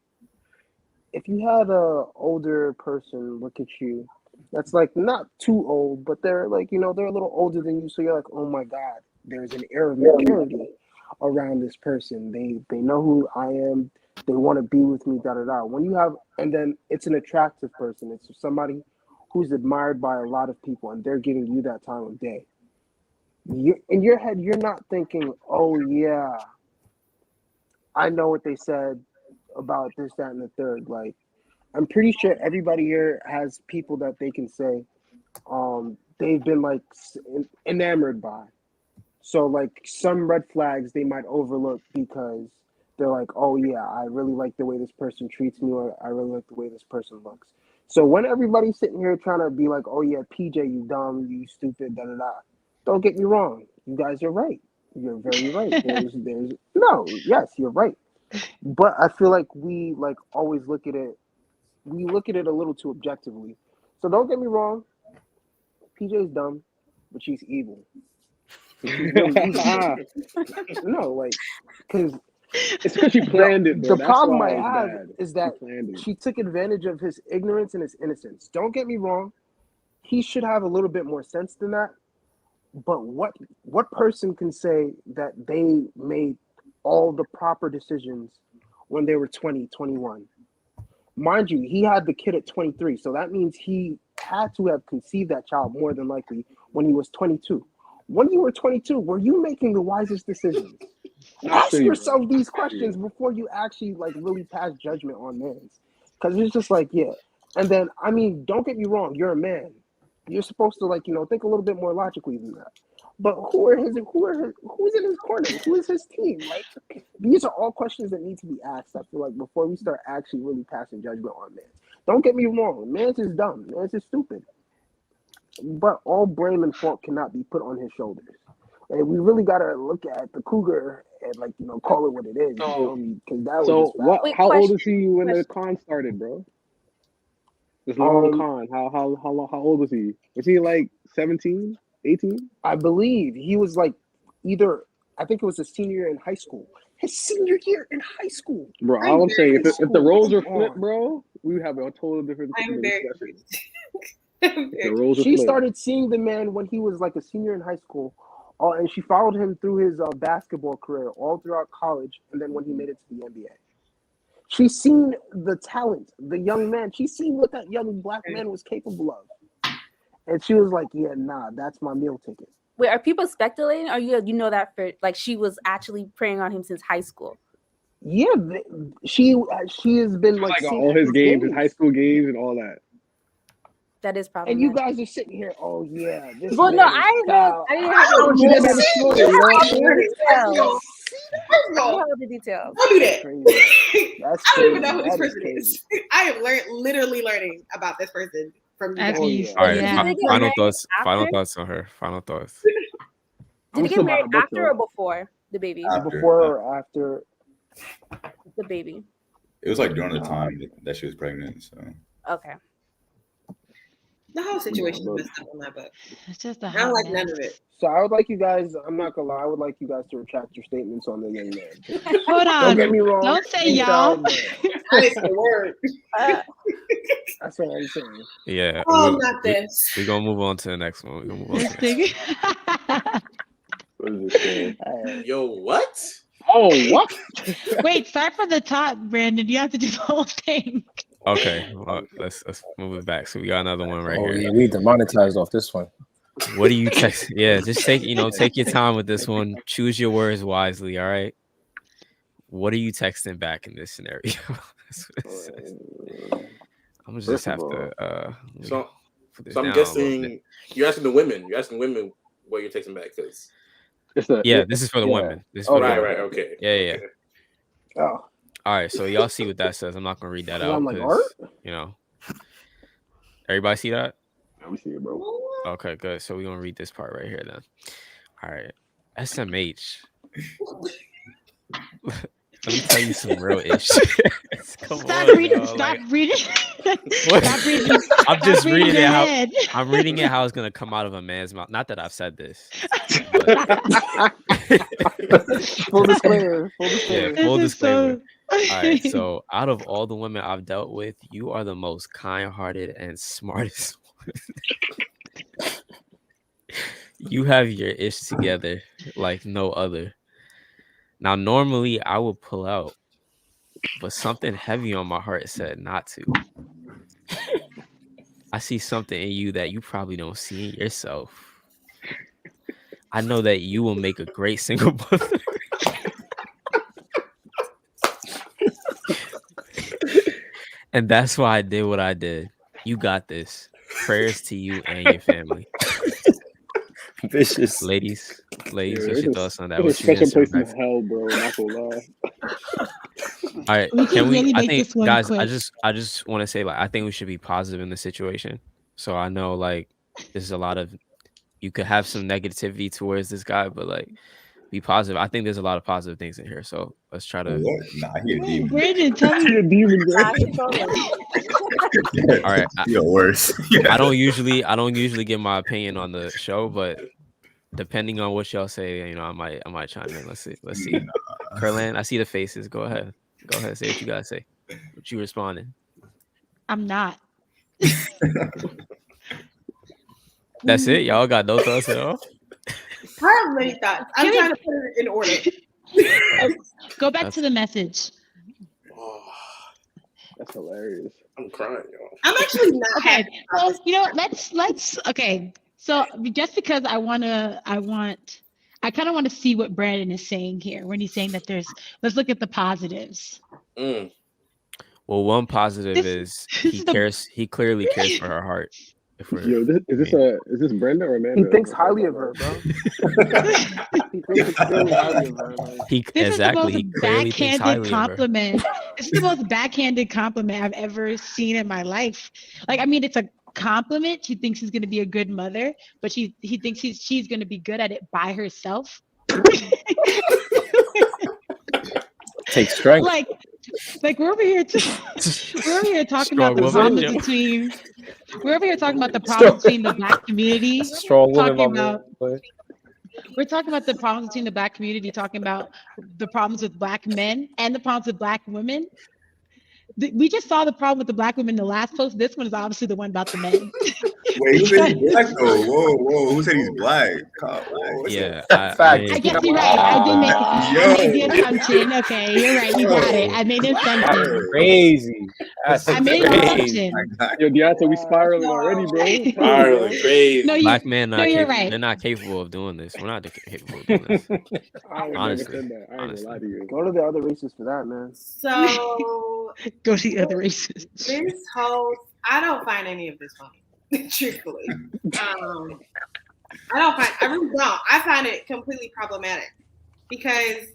if you had a older person look at you, that's like not too old, but they're like, they're a little older than you, so you're like, oh my God, there's an air of maturity around this person. They know who I am. They want to be with me. When you have, and then it's an attractive person. It's somebody who's admired by a lot of people, and they're giving you that time of day. In your head, you're not thinking, oh yeah, I know what they said about this, that, and the third. Like, I'm pretty sure everybody here has people that they can say they've been like enamored by. So like some red flags they might overlook because they're like, oh yeah, I really like the way this person treats me, or I really like the way this person looks. So when everybody's sitting here trying to be like, oh yeah, PJ, you dumb, you stupid, da da da. Don't get me wrong. You guys are right. You're very right. Yes, you're right. But I feel like we like always look at it. We look at it a little too objectively. So don't get me wrong. PJ's dumb, but she's evil. She's really evil. No, like, because it's because she planned it. Bro. The That's problem why I it's have bad. is that she took advantage of his ignorance and his innocence. Don't get me wrong. He should have a little bit more sense than that. But what person can say that they made all the proper decisions when they were 20, 21? Mind you, he had the kid at 23. So that means he had to have conceived that child more than likely when he was 22. When you were 22, were you making the wisest decisions? Ask yourself these questions before you actually like really pass judgment on men. Because it's just like, yeah. And then, I mean, don't get me wrong, you're a man. You're supposed to like, think a little bit more logically than that. But who's in his corner? Who is his team? Like, these are all questions that need to be asked, I feel like, before we start actually really passing judgment on men. Don't get me wrong, man's is dumb, man's is stupid. But all blame and fault cannot be put on his shoulders. And we really gotta look at the cougar and like, call it what it is. Because that was what? How old was he when the con started, bro? This long con. How old was he? Was he like 17, 18? I believe he was like I think it was his senior year in high school. His senior year in high school. Bro, all I'm saying, if the roles were flipped, bro, we would have a total different discussion. She started seeing the man when he was like a senior in high school. And she followed him through his basketball career all throughout college, and then when he made it to the NBA. She's seen the talent, the young man. She's seen what that young black man was capable of. And she was like, yeah, nah, that's my meal ticket. Wait, are people speculating, or you know that for like she was actually preying on him since high school? Yeah, she has been like all his games, his high school games, and all that. That is probably. And you guys are sitting here, oh yeah. Well, no, I didn't have all the details. Don't do that. I don't even know who this person is. I am literally learning about this person from you guys. All right, final thoughts on her. Final thoughts. Did he get married after or before DaBaby? Before or after DaBaby? It was like during the time that she was pregnant. So okay. The whole situation is messed up on my book. It's just I don't like none of it. So I would like you guys, I'm not gonna lie, I would like you guys to retract your statements on the young man. Hold on. Don't get me wrong. Don't say y'all. I didn't say a word. That's what I'm saying. Yeah. Oh, not this. We're gonna move on to the next one. Yo, what? Oh, what? Wait, start from the top, Brandon. You have to do the whole thing. Okay, well, let's move it back. So we got another one right here. Yeah, we demonetized off this one. What do you text? Yeah, just take your time with this one. Choose your words wisely. All right. What are you texting back in this scenario? That's what it says. I'm gonna just have to. So I'm guessing you're asking the women. You're asking women what you're texting back because. This is for the women. This is for right. Okay. Yeah. Oh. All right, so y'all see what that says. I'm not gonna read that out. I'm like, art? Everybody see that? We see it, bro. Okay, good. So we're gonna read this part right here then. All right. SMH. Let me tell you some real ish. Stop reading. Stop reading. I'm just reading it how I'm reading it how it's gonna come out of a man's mouth. Not that I've said this. Full disclaimer. Yeah, full disclaimer. All right, so out of all the women I've dealt with, you are the most kind-hearted and smartest one. You have your ish together like no other. Now, normally I would pull out, but something heavy on my heart said not to. I see something in you that you probably don't see in yourself. I know that you will make a great single mother. And that's why I did what I did. You got this. Prayers to you and your family. Vicious. Ladies, what's your thoughts on that? It's a special place in hell, bro. Not gonna lie. All right, We can really I make think, this one guys, quick. I just want to say, like, I think we should be positive in this situation. So I know, like, there's a lot of, you could have some negativity towards this guy, but like, be positive. I think there's a lot of positive things in here. So let's try to. What? Nah, he a Wait, demon. Brandon, tell me. You're a demon, bro. All right, You're worse. I don't usually give my opinion on the show, but depending on what y'all say, you know, I might chime in. Let's see. Curlan, I see the faces. Go ahead, say what you gotta say. What you responding? I'm not. That's it. Y'all got no thoughts at all. I have many thoughts. I'm trying to put it in order. Go back to the message. Oh, That's hilarious. I'm crying, y'all. I'm actually not Okay, happy about so this. you know, let's okay. So just because I kind of want to see what Brandon is saying here when he's saying that let's look at the positives. Mm. Well, one positive is he cares. He clearly cares for her heart. Yo, is this Brenda or Amanda? He thinks highly of her, bro. He thinks extremely highly of her. Like, He This exactly. He is the clearly most thinks backhanded highly of her. compliment. This is the most backhanded compliment I've ever seen in my life. Like, I mean, it's a compliment. She thinks she's going to be a good mother, but he thinks she's going to be good at it by herself. Takes strength. Like we're over here talking about the problems between. We're over here talking about the problems between the Black community. Strong woman, Talking my about boy. We're talking about the problems between the Black community, talking about the problems with Black men and the problems with Black women. We just saw the problem with the Black women in the last post. This one is obviously the one about the men. Wait, who said he's black though? Whoa. Who said he's black? Yeah, I guess you're right. I made the assumption. Okay, you're right. You got it. I made an assumption. Crazy. That's I made an assumption. Yo, Deontay, we spiraling already, bro. Spiraling crazy. No, Black men, you're right. They're not capable of doing this. We're not capable of doing this. Honestly. I ain't gonna lie to you. go to the other races for that, man. So Go to the other races. this whole, I don't find any of this funny, truthfully. I really don't. I find it completely problematic because,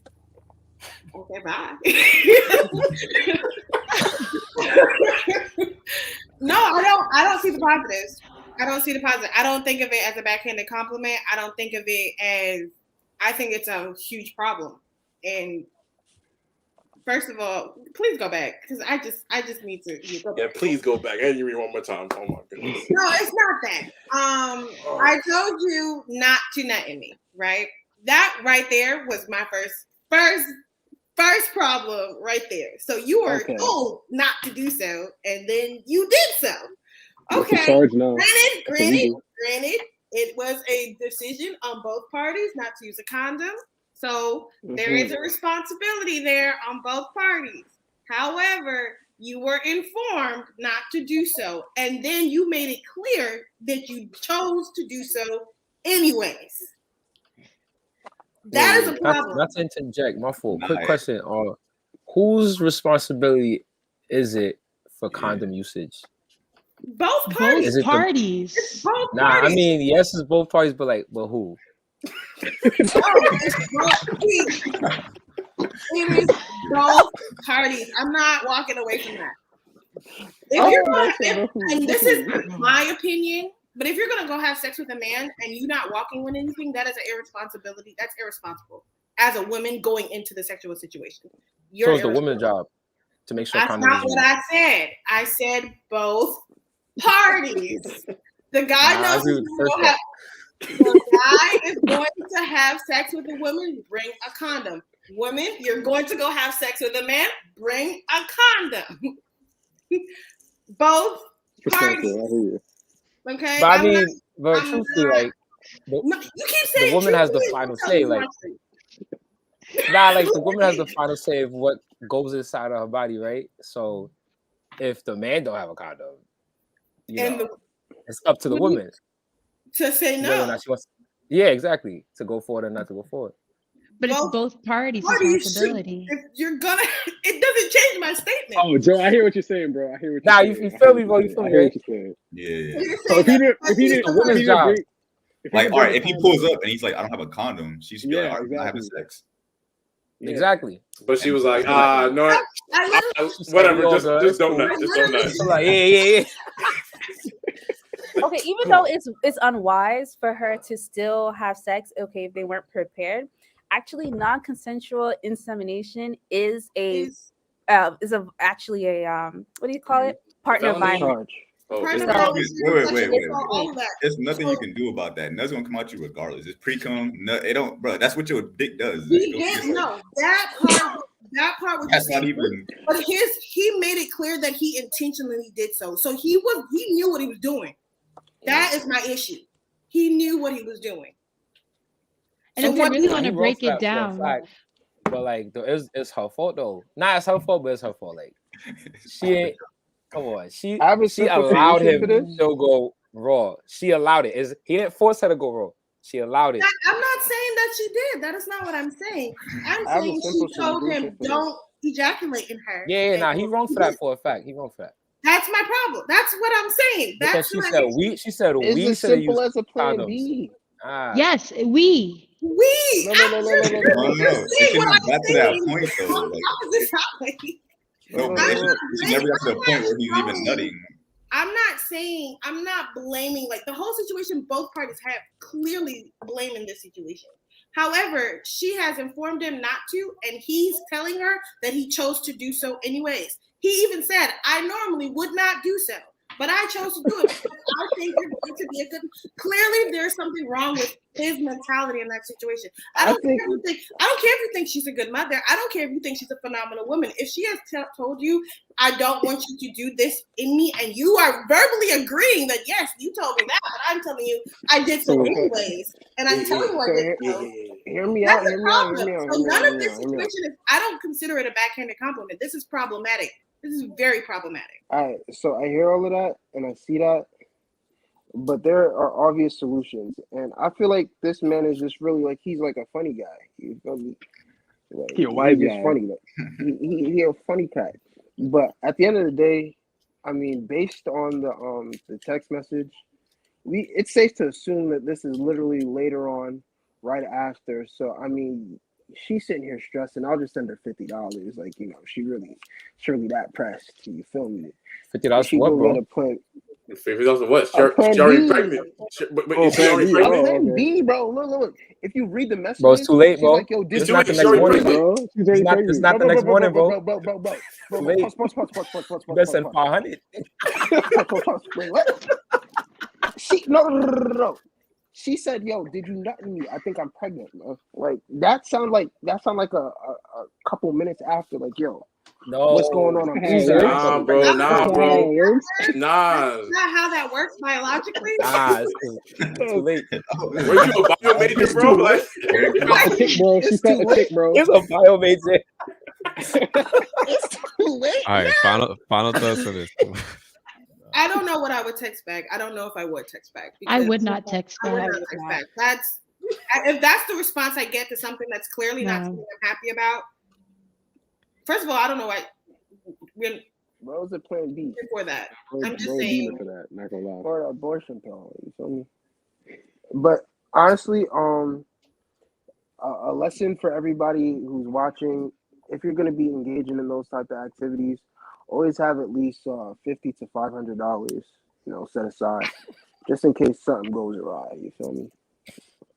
okay, bye. No, I don't see the positives. I don't think of it as a backhanded compliment. I don't think of it as, I think it's a huge problem. And first of all, please go back because I just need to go back. Yeah, please go back. I need to read one more time. Oh my goodness. No, it's not that. I told you not to nut in me, right? That right there was my first problem right there. So you were told not to do so, and then you did so. Okay. Granted, it was a decision on both parties not to use a condom. So there is a responsibility there on both parties. However, you were informed not to do so. And then you made it clear that you chose to do so anyways. That is a problem. Not to interject, my fault. Quick question. Whose responsibility is it for condom usage? Both parties. Both parties. It's both Nah, parties. I mean, yes, it's both parties, but who? It is both parties. I'm not walking away from that. And this is my opinion, but if you're gonna go have sex with a man and you're not walking with anything, that is an irresponsibility. That's irresponsible as a woman going into the sexual situation. So it's the woman's job to make sure. That's not what I said. I said both parties. The guy knows the guy is going to have sex with a woman, bring a condom. Woman, you're going to go have sex with a man, bring a condom. Both parties. Okay. But I mean, but truthfully, like, you keep saying the woman has the final say. Like, the woman has the final say of what goes inside of her body, right? So, if the man don't have a condom, it's up to the woman to say no. Whether or not she wants, yeah, exactly, to go forward or not to go forward. But it's both parties' responsibility. If you're gonna, it doesn't change my statement. Oh, Joe, I hear what you're saying, bro. I hear what you're saying. You feel me, bro? You feel me? I hear what you're saying. Yeah. So if he didn't, the woman's job. Like, all right, if he pulls up and he's like, I don't have a condom, she should be like, all right, we're not having sex. Yeah. Exactly. But she was like, no, whatever, just don't nut. Just don't nut. I'm like, yeah. Okay, even though it's unwise for her to still have sex, okay, if they weren't prepared, actually non-consensual insemination is actually a what do you call it? Partner violence. Oh, wait. There's nothing you can do about that. Nut's gonna come out you regardless. It's pre-cum. Nut. It don't, bro. That's what your dick does. He did no that part was that's not even. But he made it clear that he intentionally did so. So he knew what he was doing. That is my issue. He knew what he was doing. And if you really want to break it down, but like it's her fault though. Not it's her fault, but it's her fault. Like she come on. She allowed him to still go raw. She allowed it. He didn't force her to go raw. She allowed it. I'm not saying that she did. That is not what I'm saying. I'm saying she told him don't ejaculate in her. Yeah, he's wrong for that for a fact. He's wrong for that. That's my problem. That's what I'm saying. That's she said we. She said we. It's as simple as a plan B. Yes, we. No. It shouldn't got to that point though. She never got to the point where he's even nutting. I'm not blaming, like the whole situation, both parties have clearly blame in this situation. However, she has informed him not to, and he's telling her that he chose to do so anyways. He even said, I normally would not do so, but I chose to do it because I think you're going to be a good. Clearly, there's something wrong with his mentality in that situation. I don't care if you think she's a good mother. I don't care if you think she's a phenomenal woman. If she has told you, I don't want you to do this in me, and you are verbally agreeing that yes, you told me that, but I'm telling you, I did so anyways, and I'm telling you I did so. Hear me out. So none of this situation is. I don't consider it a backhanded compliment. This is problematic. This is very problematic. All right, so I hear all of that and I see that, but there are obvious solutions, and I feel like this man is just really like he's like a funny guy. You feel me? Like, he a white guy. Funny. Like, he a funny cat. But at the end of the day, I mean, based on the text message, it's safe to assume that this is literally later on, right after. So I mean, she's sitting here stressing. I'll just send her $50. Like, you know, she really that pressed. You feel me? $50 for what, bro? $50 what? She already pregnant. She already pregnant. Plan B, bro. Look. If you read the message, bro, it's too late, bro. Like, yo, it's not the next morning, bro. It's not the next morning, bro. Bro. You better send 500. Wait, what? No. She said, "Yo, did you nut in me? I think I'm pregnant, man." Like that sound like a couple minutes after, like, "Yo, no, what's going on?" Nah, bro. That's not how that works biologically. Nah, it's too late. Were you a bio major, bro? Like, bro, she felt a kick, bro. It's a bio major. It's too late. All right, final thoughts for this. I don't know what I would text back. I don't know if I would text back. I would not text back. If that's the response I get to something that's clearly not something I'm happy about. First of all, I don't know why. What was it? Plan B for that. I'm just saying. For that, not gonna lie. Or an abortion pill. You feel me? But honestly, a lesson for everybody who's watching: if you're gonna be engaging in those type of activities, always have at least $50 to $500, you know, set aside, just in case something goes awry. You feel me?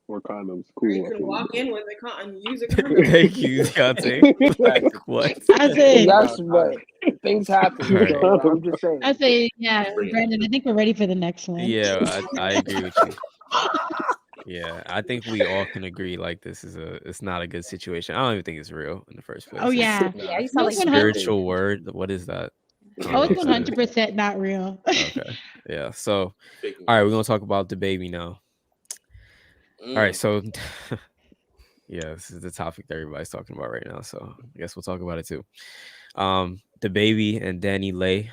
Or condoms, cool. You can walk in with a condom and use a condom. Thank you, Deontay. Like, what? I say, yes, but things happen. So I'm just saying. I say, yeah, Brandon. I think we're ready for the next one. Yeah, I agree with you. Yeah, I think we all can agree like it's not a good situation. I don't even think it's real in the first place. Oh yeah, yeah. You sound like spiritual word. What is that? Oh, it's 100% not real. Okay. Yeah. So, all right, we're gonna talk about DaBaby now. All right. So, yeah, this is the topic that everybody's talking about right now. So, I guess we'll talk about it too. DaBaby and DaniLeigh,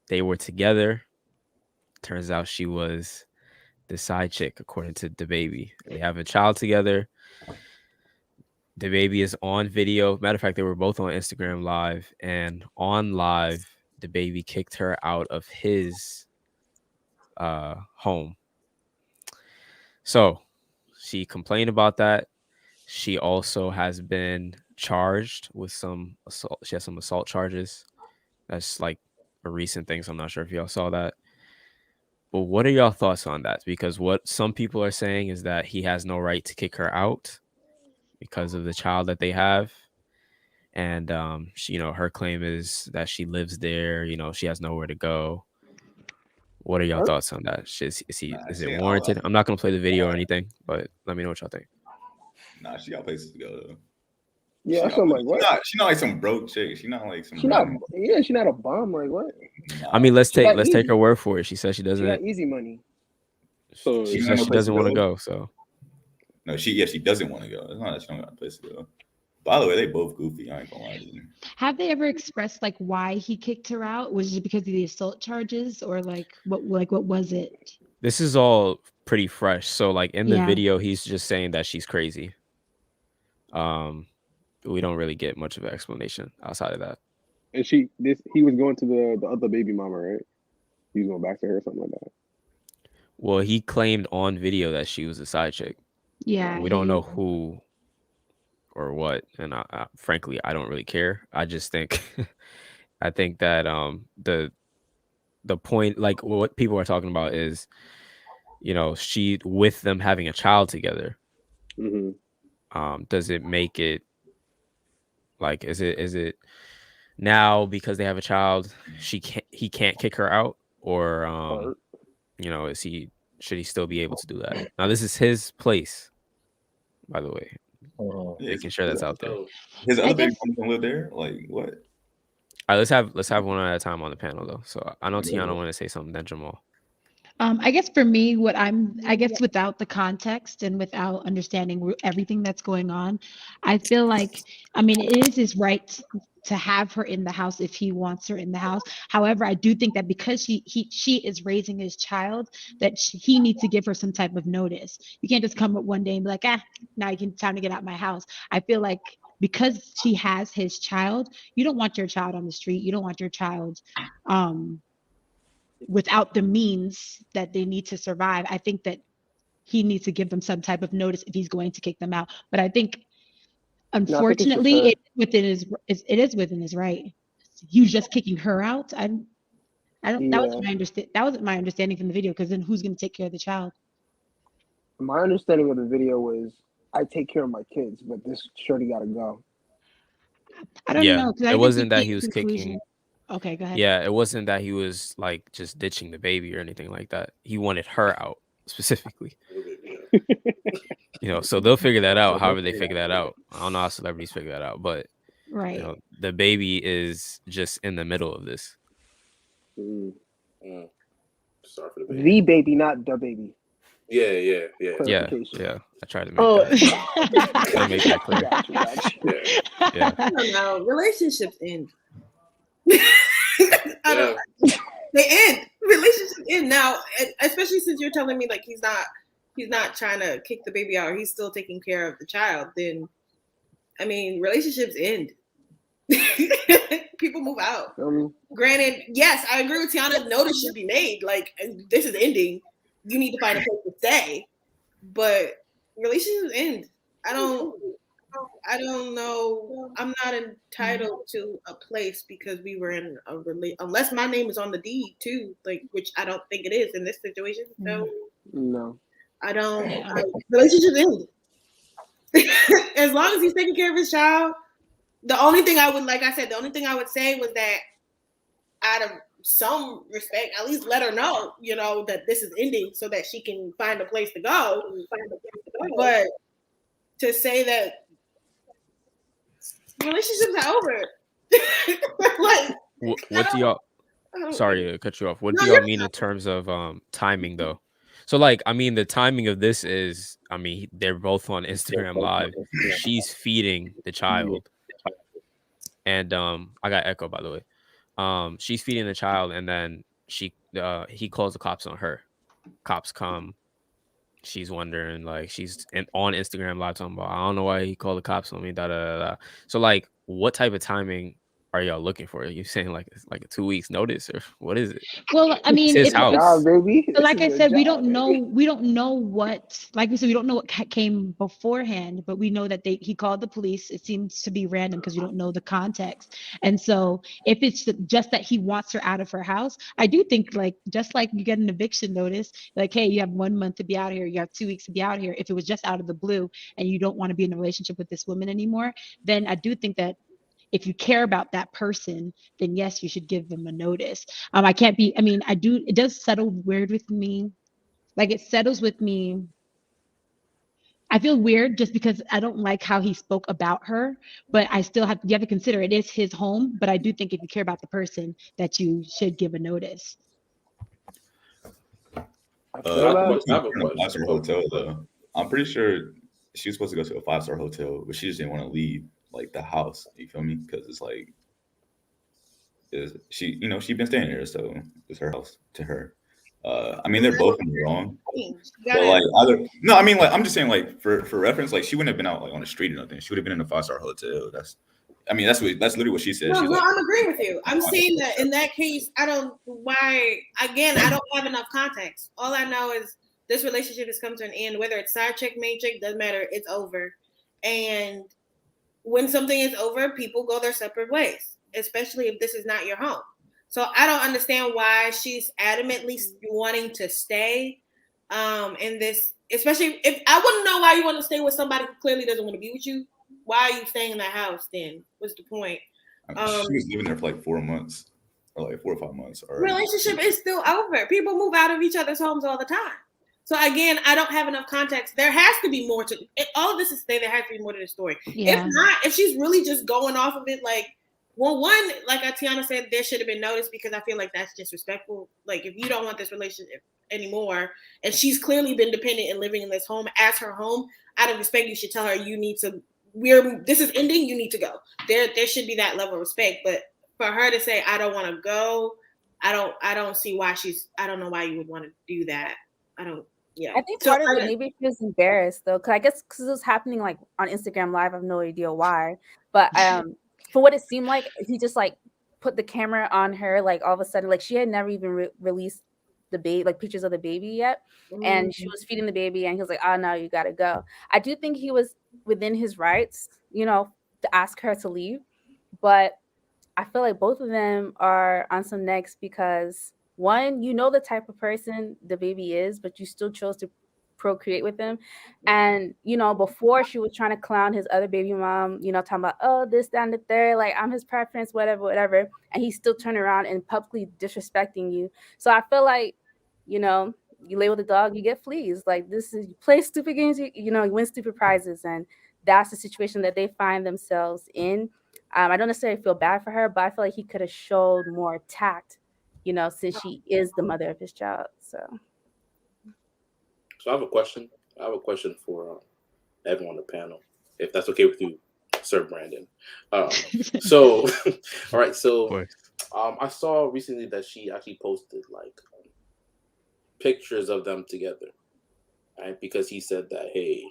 they were together. Turns out she was the side chick, according to DaBaby. They have a child together. DaBaby is on video. Matter of fact, they were both on Instagram Live, and on live, DaBaby kicked her out of his home. So she complained about that. She also has been charged with some assault. She has some assault charges. That's like a recent thing, so I'm not sure if y'all saw that. But what are y'all thoughts on that? Because what some people are saying is that he has no right to kick her out because of the child that they have. And she, her claim is that she lives there, she has nowhere to go. What are y'all thoughts on that? Is it warranted? I'm not gonna play the video or anything, but let me know what y'all think. Nah, she got places to go though. Yeah, so I'm like, what? She's not like some broke chick. She's not like some. She's not a bum. Like what? Nah. I mean, let's take her word for it. She says she doesn't. She got easy money. So she says she doesn't want to go. So no, she doesn't want to go. It's not that she don't got a place to go. By the way, they both goofy. I ain't gonna lie to you. Have they ever expressed like why he kicked her out? Was it because of the assault charges, or what was it? This is all pretty fresh. So like in the video, he's just saying that she's crazy. We don't really get much of an explanation outside of that. And he was going to the other baby mama, right? He was going back to her or something like that. Well, he claimed on video that she was a side chick. Yeah. We don't know who or what, and frankly, I don't really care. I just think, I think that the point, like what people are talking about is, she with them having a child together. Mm-hmm. Does it make it like is it now because they have a child he can't kick her out, or should he still be able to do that? Now this is his place, by the way. Making sure that's out there. His other baby don't live there. Like what? All right, let's have one at a time on the panel though. So I know Tiana want to say something, then Jamal. I guess for me, without the context and without understanding everything that's going on, I feel like, it is his right to have her in the house if he wants her in the house. However, I do think that because she is raising his child, that he needs to give her some type of notice. You can't just come up one day and be like, now time to get out my house. I feel like because she has his child, you don't want your child on the street. You don't want your child, without the means that they need to survive. I think that he needs to give them some type of notice if he's going to kick them out. But I think, unfortunately, it is within his right. He just kicking her out. I don't. That wasn't my understanding from the video. Because then who's going to take care of the child? My understanding of the video was, I take care of my kids, but this shorty got to go. I don't know. It wasn't that he was kicking. Okay, go ahead. Yeah, it wasn't that he was like just ditching the baby or anything like that. He wanted her out specifically. So they'll figure that out however they figure that out. I don't know how celebrities figure that out, but right. The baby is just in the middle of this. Sorry for the baby. The baby, not the baby. Yeah. I tried to make that clear. Yeah. I don't know. Relationships end. They end. Relationships end now, especially since you're telling me like he's not trying to kick the baby out, or he's still taking care of the child. Then, relationships end. People move out. Granted, yes, I agree with Tiana. Notice should be made. Like, this is ending. You need to find a place to stay. But relationships end. I don't know. I'm not entitled to a place because we were in a unless my name is on the deed too, like, which I don't think it is in this situation. So no, I don't. Relationships end. As long as he's taking care of his child. The only thing I would say was that out of some respect, at least let her know, that this is ending so that she can find a place to go. But to say that relationships are over. What do y'all? Sorry to cut you off. What do y'all mean in terms of timing, though? So, the timing of this is, they're both on Instagram Live. She's feeding the child, and I got echo, by the way. She's feeding the child, and then he calls the cops on her. Cops come. She's wondering, like, she's on Instagram Live talking about, I don't know why he called the cops on me, da da da da. So, like, what type of timing are y'all looking for? Are you saying like it's like a 2 weeks notice, or what is it? Well, I mean, It's his house. baby. But like I said, we don't know. Baby. We don't know what. Like we said, we don't know what came beforehand. But we know that he called the police. It seems to be random because we don't know the context. And so, if it's just that he wants her out of her house, I do think like just like you get an eviction notice, like hey, you have 1 month to be out here. You have 2 weeks to be out here. If it was just out of the blue and you don't want to be in a relationship with this woman anymore, then I do think that if you care about that person, then yes, you should give them a notice. I can't be, I mean, it does settle weird with me. Like it settles with me. I feel weird just because I don't like how he spoke about her, but you have to consider it is his home. But I do think if you care about the person that you should give a notice. I have a question. Hotel though. I'm pretty sure she was supposed to go to a 5-star hotel, but she just didn't want to leave like the house. You feel me? Because it's like, she's been staying here, so it's her house to her. I mean, they're both in the wrong. But like, I'm just saying, like, for reference, like, she wouldn't have been out like on the street or nothing. She would have been in a 5-star hotel. That's literally what she said. No, She's no, like, I'm agreeing with you. I'm saying that in that case, I don't have enough context. All I know is this relationship has come to an end. Whether it's side chick, main chick, doesn't matter. It's over. And when something is over, people go their separate ways, especially if this is not your home. So I don't understand why she's adamantly wanting to stay in this, especially if I wouldn't know why you want to stay with somebody who clearly doesn't want to be with you. Why are you staying in that house then? What's the point? she was living there for like 4 months or like 4 or 5 months. Relationship is still over. People move out of each other's homes all the time. So again, I don't have enough context. There has to be more to it. All of this is to say there has to be more to the story. Yeah. If not, if she's really just going off of it, like, well, one, like Tiana said, there should have been noticed because I feel like that's disrespectful. Like, if you don't want this relationship anymore, and she's clearly been dependent and living in this home as her home, out of respect, you should tell her you need to. This is ending. You need to go. There should be that level of respect. But for her to say, I don't want to go, I don't see why I don't know why you would want to do that. Yeah. I think part of it maybe she was embarrassed though, because I guess because it was happening like on Instagram Live. I have no idea why, but for what it seemed like, he just like put the camera on her. Like all of a sudden, like she had never even released the baby, like pictures of the baby yet, and she was feeding the baby, and he was like, "Oh no, you gotta go." I do think he was within his rights, to ask her to leave, but I feel like both of them are on some necks because. One, the type of person the baby is, but you still chose to procreate with him. And, before she was trying to clown his other baby mom, talking about, oh, this, that, and the third, like I'm his preference, whatever. And he still turned around and publicly disrespecting you. So I feel like, you lay with a dog, you get fleas. Like you play stupid games, you win stupid prizes. And that's the situation that they find themselves in. I don't necessarily feel bad for her, but I feel like he could have showed more tact. Since she is the mother of his child. So I have a question. I have a question for everyone on the panel, if that's okay with you, Sir Brandon. All right. So I saw recently that she actually posted like pictures of them together, right? Because he said that, hey,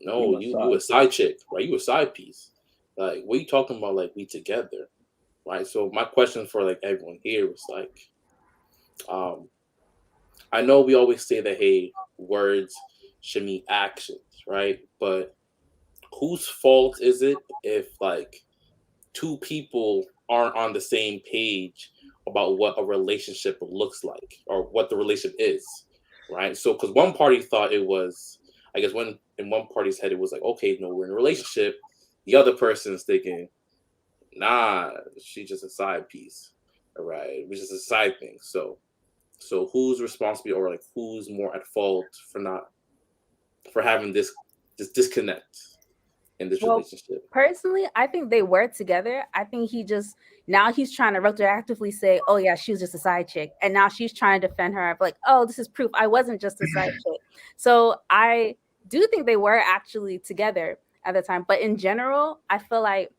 no, you a side chick, right? You a side piece. Like, what are you talking about? Like, we together. Right. So my question for like everyone here was like, I know we always say that, hey, words should mean actions, right? But whose fault is it if like two people aren't on the same page about what a relationship looks like or what the relationship is, right? So because one party thought it was, I guess when in one party's head it was like, okay, no, we're in a relationship. The other person's thinking, nah, she's just a side piece, all right? Which is a side thing. So who's responsible, or like who's more at fault for having this disconnect in this relationship? Personally, I think they were together. I think now he's trying to retroactively say, oh yeah, she was just a side chick, and now she's trying to defend her like, oh, this is proof I wasn't just a side chick. So I do think they were actually together at the time, but in general, I feel like,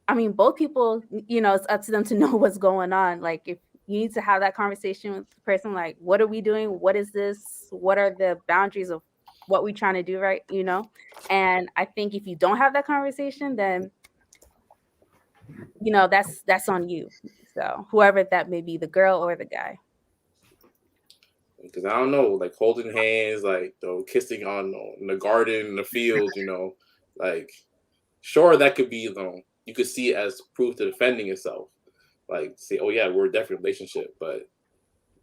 I mean, both people, it's up to them to know what's going on. Like, if you need to have that conversation with the person, like, what are we doing? What is this? What are the boundaries of what we're trying to do, right? And I think if you don't have that conversation, then that's on you. So whoever that may be, the girl or the guy. Because I don't know, like holding hands, like kissing in the garden, in the field, like sure that could be you could see it as proof to defending yourself, like say, oh yeah, we're definitely in a relationship. But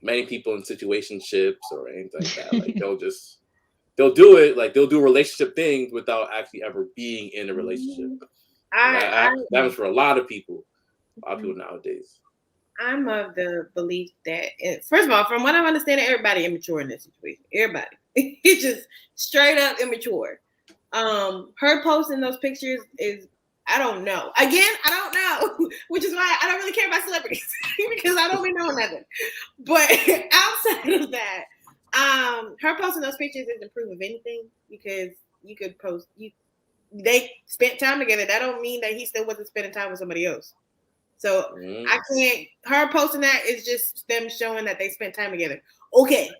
many people in situationships or anything like that, like they'll do it, like they'll do relationship things without actually ever being in a relationship. That happens for a lot of people nowadays. I'm of the belief that, first of all, from what I'm understanding, everybody immature in this situation. Everybody. It's just straight up immature. Her posting those pictures is, I don't know. Again, I don't know, which is why I don't really care about celebrities because I don't be knowing nothing. But outside of that, her posting those pictures isn't proof of anything, because you could post, they spent time together. That don't mean that he still wasn't spending time with somebody else. So I can't. Her posting that is just them showing that they spent time together. Okay,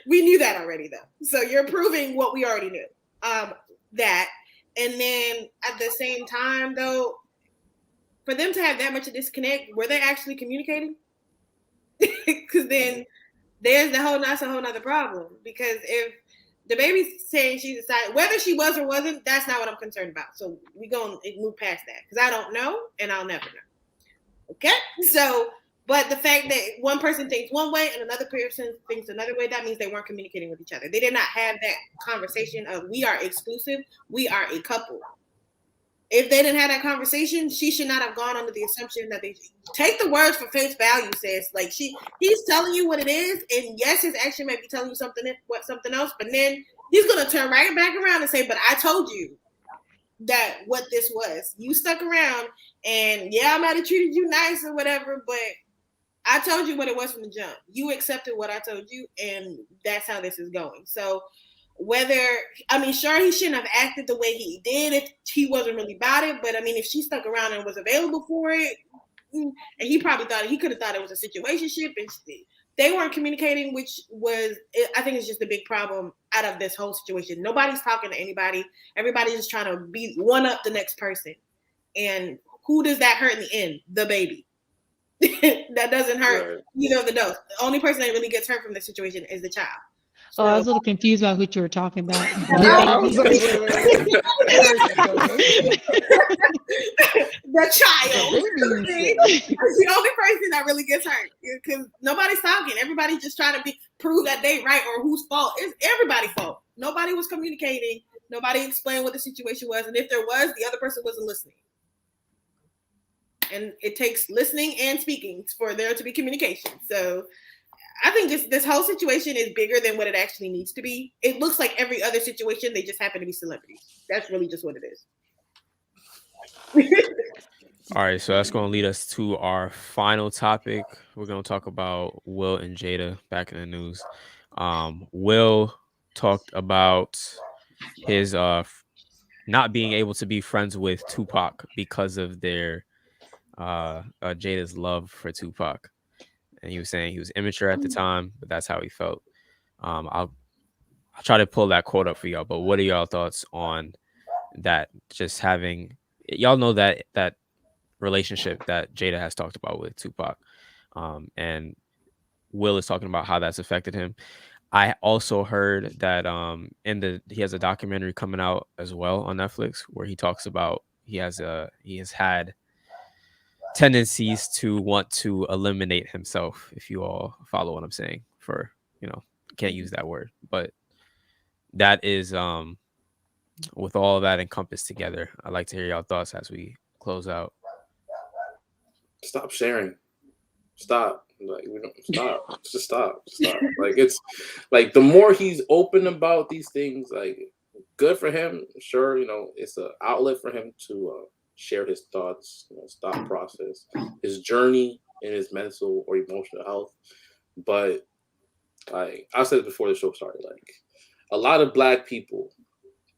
we knew that already, though. So you're proving what we already knew. That, and then at the same time, though, for them to have that much of disconnect, were they actually communicating? Because then there's that's a whole nother problem. Because if DaBaby's saying she decided, whether she was or wasn't, that's not what I'm concerned about. So we gonna move past that, because I don't know and I'll never know. Okay, so, but the fact that one person thinks one way and another person thinks another way, that means they weren't communicating with each other. They did not have that conversation of, we are exclusive, we are a couple. If they didn't have that conversation, she should not have gone under the assumption that they take the words for face value, sis. Like, he's telling you what it is, and yes, his action may be telling you something else, but then he's gonna turn right back around and say, but I told you that what this was. You stuck around, and yeah, I might have treated you nice or whatever, but I told you what it was from the jump. You accepted what I told you, and that's how this is going. So sure, he shouldn't have acted the way he did if he wasn't really about it, but I mean, if she stuck around and was available for it, and he probably could have thought it was a situationship, and they weren't communicating, which was, I think, it's just a big problem out of this whole situation. Nobody's talking to anybody. Everybody's just trying to be one up the next person. And who does that hurt in the end? The baby. That doesn't hurt either of the adults. The only person that really gets hurt from the situation is the child. So, I was a little confused about what you were talking about. The child. It's the only person that really gets hurt, because nobody's talking. Everybody's just trying to prove that they right, or whose fault. It's everybody's fault. Nobody was communicating. Nobody explained what the situation was, and if there was, the other person wasn't listening. And it takes listening and speaking for there to be communication. So I think this whole situation is bigger than what it actually needs to be. It looks like every other situation, they just happen to be celebrities. That's really just what it is. All right, so that's going to lead us to our final topic. We're going to talk about Will and Jada back in the news. Will talked about his not being able to be friends with Tupac because of their Jada's love for Tupac. And he was saying he was immature at the time, but that's how he felt. I'll try to pull that quote up for y'all, but what are y'all thoughts on that? Just having, y'all know that relationship that Jada has talked about with Tupac, and Will is talking about how that's affected him. I also heard that he has a documentary coming out as well on Netflix where he talks about he has had tendencies to want to eliminate himself, if you all follow what I'm saying. Can't use that word, but that is with all that encompassed together. I'd like to hear y'all thoughts as we close out. Stop sharing. Stop. Like, we don't stop. Just stop. Like, it's like the more he's open about these things, like, good for him. Sure, it's an outlet for him to share his thoughts, his thought process, his journey in his mental or emotional health. But I said it before the show started, like, a lot of people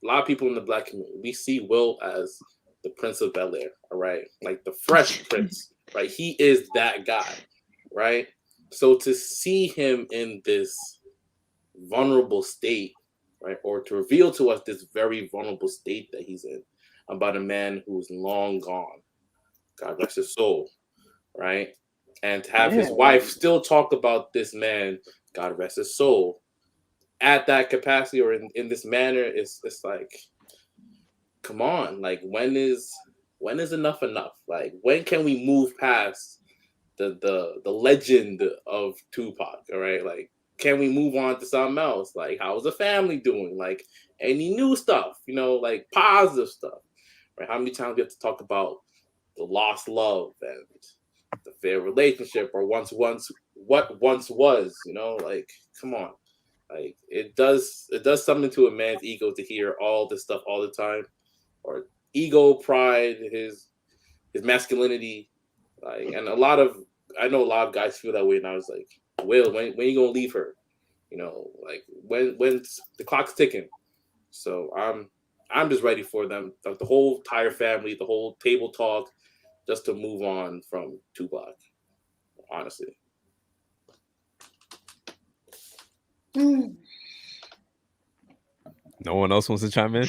in the Black community, we see Will as the Prince of Bel-Air, all right? Like the Fresh Prince, right? He is that guy, right? So to see him in this vulnerable state, right? Or to reveal to us this very vulnerable state that he's in about a man who's long gone, God rest his soul, right? And to have his wife still talk about this man, God rest his soul, at that capacity or in this manner, it's like, come on, like when is enough enough? Like when can we move past the legend of Tupac? All right, like can we move on to something else? Like how's the family doing? Like any new stuff, like positive stuff, right? How many times we have to talk about the lost love and the fair relationship or what once was, like come on. Like it does something to a man's ego to hear all this stuff all the time, or ego, pride, his masculinity, like, and I know a lot of guys feel that way, and I was like, Will, when you gonna leave her? Like when the clock's ticking. So I'm just ready for them, like the whole entire family, the whole table talk, just to move on from Tupac. Honestly. No one else wants to chime in?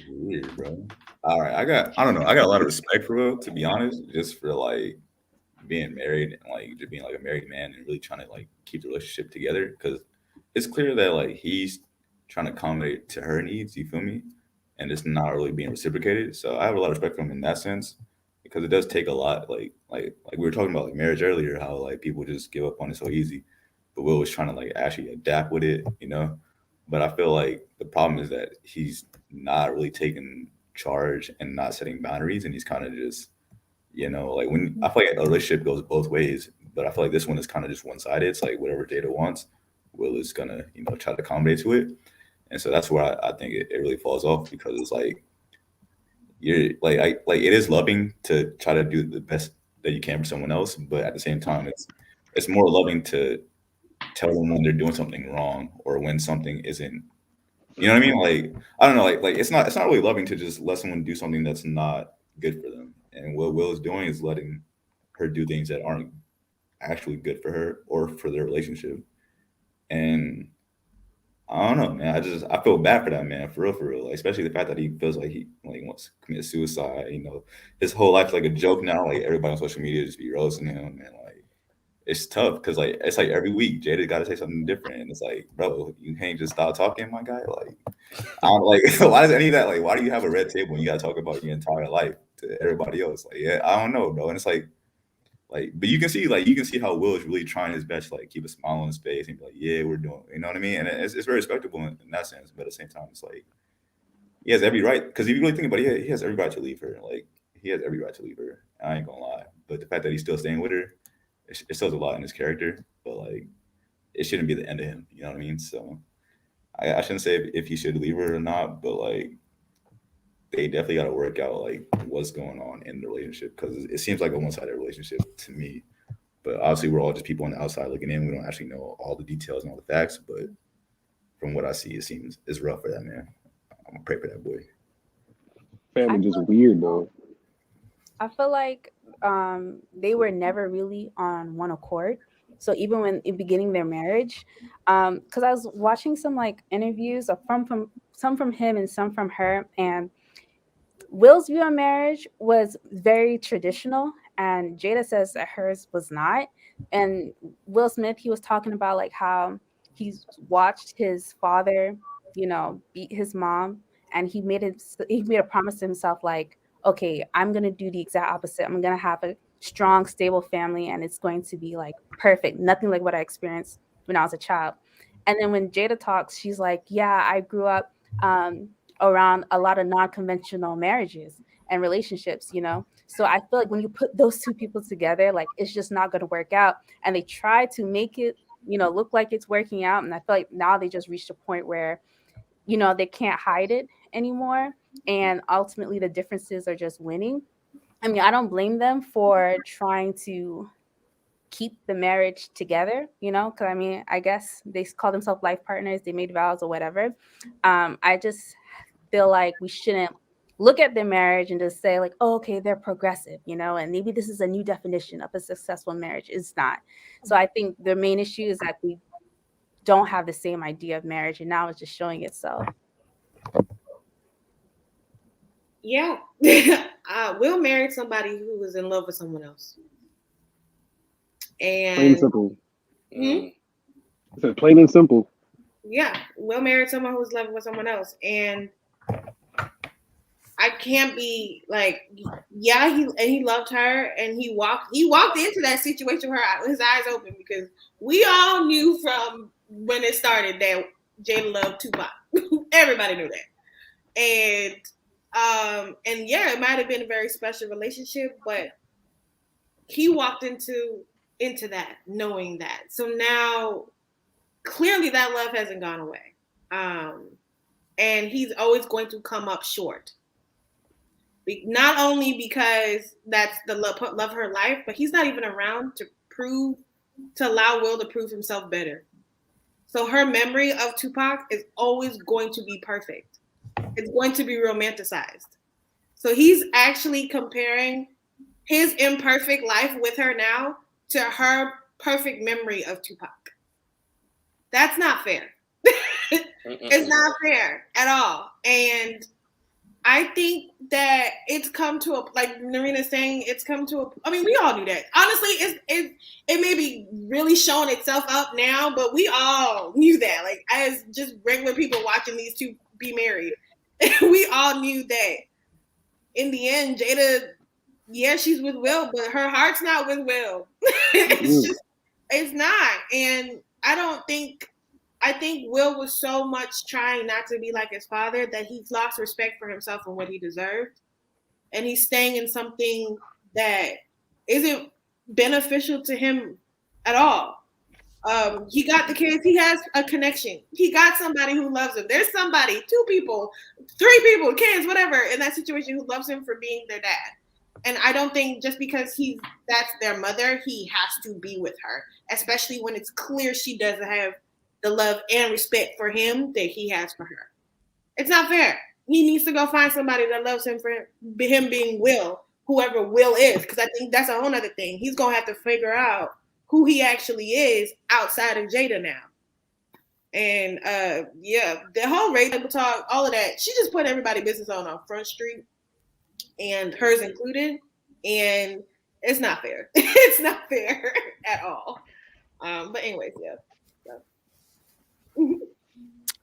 Weird, bro. All right, I got a lot of respect for Will, to be honest, just for like being married and like just being like a married man and really trying to like keep the relationship together, because it's clear that like he's trying to accommodate to her needs, you feel me? And it's not really being reciprocated. So I have a lot of respect for him in that sense, because it does take a lot. Like we were talking about like marriage earlier, how like people just give up on it so easy. But Will was trying to like actually adapt with it, But I feel like the problem is that he's not really taking charge and not setting boundaries, and he's kind of just, like when I feel like a relationship goes both ways, but I feel like this one is kind of just one sided. It's like whatever Jada wants, Will is gonna, try to accommodate to it, and so that's where I think it really falls off, because it's like you're like it is loving to try to do the best that you can for someone else, but at the same time, it's more loving to tell them when they're doing something wrong or when something isn't. You know what I mean? Like I don't know, like it's not really loving to just let someone do something that's not good for them. And what Will is doing is letting her do things that aren't actually good for her or for their relationship. And I don't know, man. I feel bad for that man, for real. Like, especially the fact that he feels like he like wants to commit suicide. His whole life's like a joke now. Like everybody on social media just be roasting him, and like it's tough because like it's like every week Jada got to say something different, and it's like, bro, you can't just stop talking, my guy. Like, I don't like why does any of that? Like, why do you have a red table when you got to talk about your entire life to everybody else? Like, yeah, I don't know, bro. And it's like, but you can see how Will is really trying his best to like keep a smile on his face and be like, yeah, we're doing, you know what I mean? And it's very respectable in that sense, but at the same time, it's like he has every right, because if you really think about it, he has every right to leave her. Like he has every right to leave her. I ain't gonna lie, but the fact that he's still staying with her, it shows a lot in his character. But like, it shouldn't be the end of him. You know what I mean? So I shouldn't say if he should leave her or not, but like they definitely got to work out like what's going on in the relationship, because it seems like a one-sided relationship to me. But obviously, we're all just people on the outside looking in. We don't actually know all the details and all the facts. But from what I see, it seems it's rough for that man. I'm gonna pray for that boy. Family just weird though. I feel like they were never really on one accord. So even when in beginning their marriage, because I was watching some like interviews of from some from him and some from her, and Will's view on marriage was very traditional, and Jada says that hers was not. And Will Smith, he was talking about like how he's watched his father, beat his mom, and he made a promise to himself like, okay, I'm gonna do the exact opposite. I'm gonna have a strong, stable family, and it's going to be like perfect, nothing like what I experienced when I was a child. And then when Jada talks, she's like, yeah, I grew up around a lot of non-conventional marriages and relationships, So I feel like when you put those two people together, like it's just not going to work out. And they try to make it, look like it's working out. And I feel like now they just reached a point where, they can't hide it anymore. And ultimately the differences are just winning. I mean, I don't blame them for trying to keep the marriage together, because I mean, I guess they call themselves life partners, they made vows or whatever. I just feel like we shouldn't look at their marriage and just say like, oh, okay, they're progressive, and maybe this is a new definition of a successful marriage. It's not. So I think the main issue is that we don't have the same idea of marriage, and now it's just showing itself. Yeah. Will married somebody who was in love with someone else. Plain and And simple. Mhm. I said plain and simple. Yeah, Will married someone who was in love with someone else. And I can't be like, yeah, he loved her, and he walked into that situation with his eyes open, because we all knew from when it started that Jada loved Tupac. Everybody knew that. And yeah, it might have been a very special relationship, but he walked into that knowing that. So now clearly that love hasn't gone away. And he's always going to come up short. Not only because that's the love of her life, but he's not even around to allow Will to prove himself better. So her memory of Tupac is always going to be perfect. It's going to be romanticized. So he's actually comparing his imperfect life with her now to her perfect memory of Tupac. That's not fair. It's not fair at all. And I think that it's come to a, like Narina's saying, it's come to a, I mean, we all knew that. Honestly, it may be really showing itself up now, but we all knew that. Like, as just regular people watching these two be married, we all knew that in the end, Jada, yeah, she's with Will, but her heart's not with Will. It's not. And I think Will was so much trying not to be like his father that he's lost respect for himself and what he deserved. And he's staying in something that isn't beneficial to him at all. He got the kids. He has a connection. He got somebody who loves him. There's somebody, 2 people, 3 people, kids, whatever, in that situation who loves him for being their dad. And I don't think just because that's their mother, he has to be with her, especially when it's clear she doesn't have the love and respect for him that he has for her. It's not fair. He needs to go find somebody that loves him for him being Will, whoever Will is, because I think that's a whole other thing. He's going to have to figure out who he actually is outside of Jada now. And yeah, the whole race talk, all of that, she just put everybody's business on Front Street, and hers included, and it's not fair. It's not fair at all. But anyways, yeah.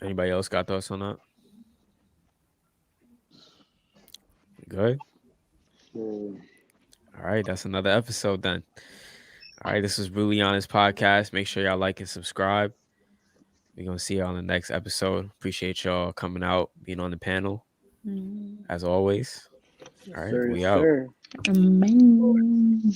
Anybody else got thoughts on that? Good. All right, that's another episode then. All right, this was Brutally Honest Podcast. Make sure y'all like and subscribe. We're gonna see y'all in the next episode. Appreciate y'all coming out, being on the panel, as always. All right, we out. Amazing.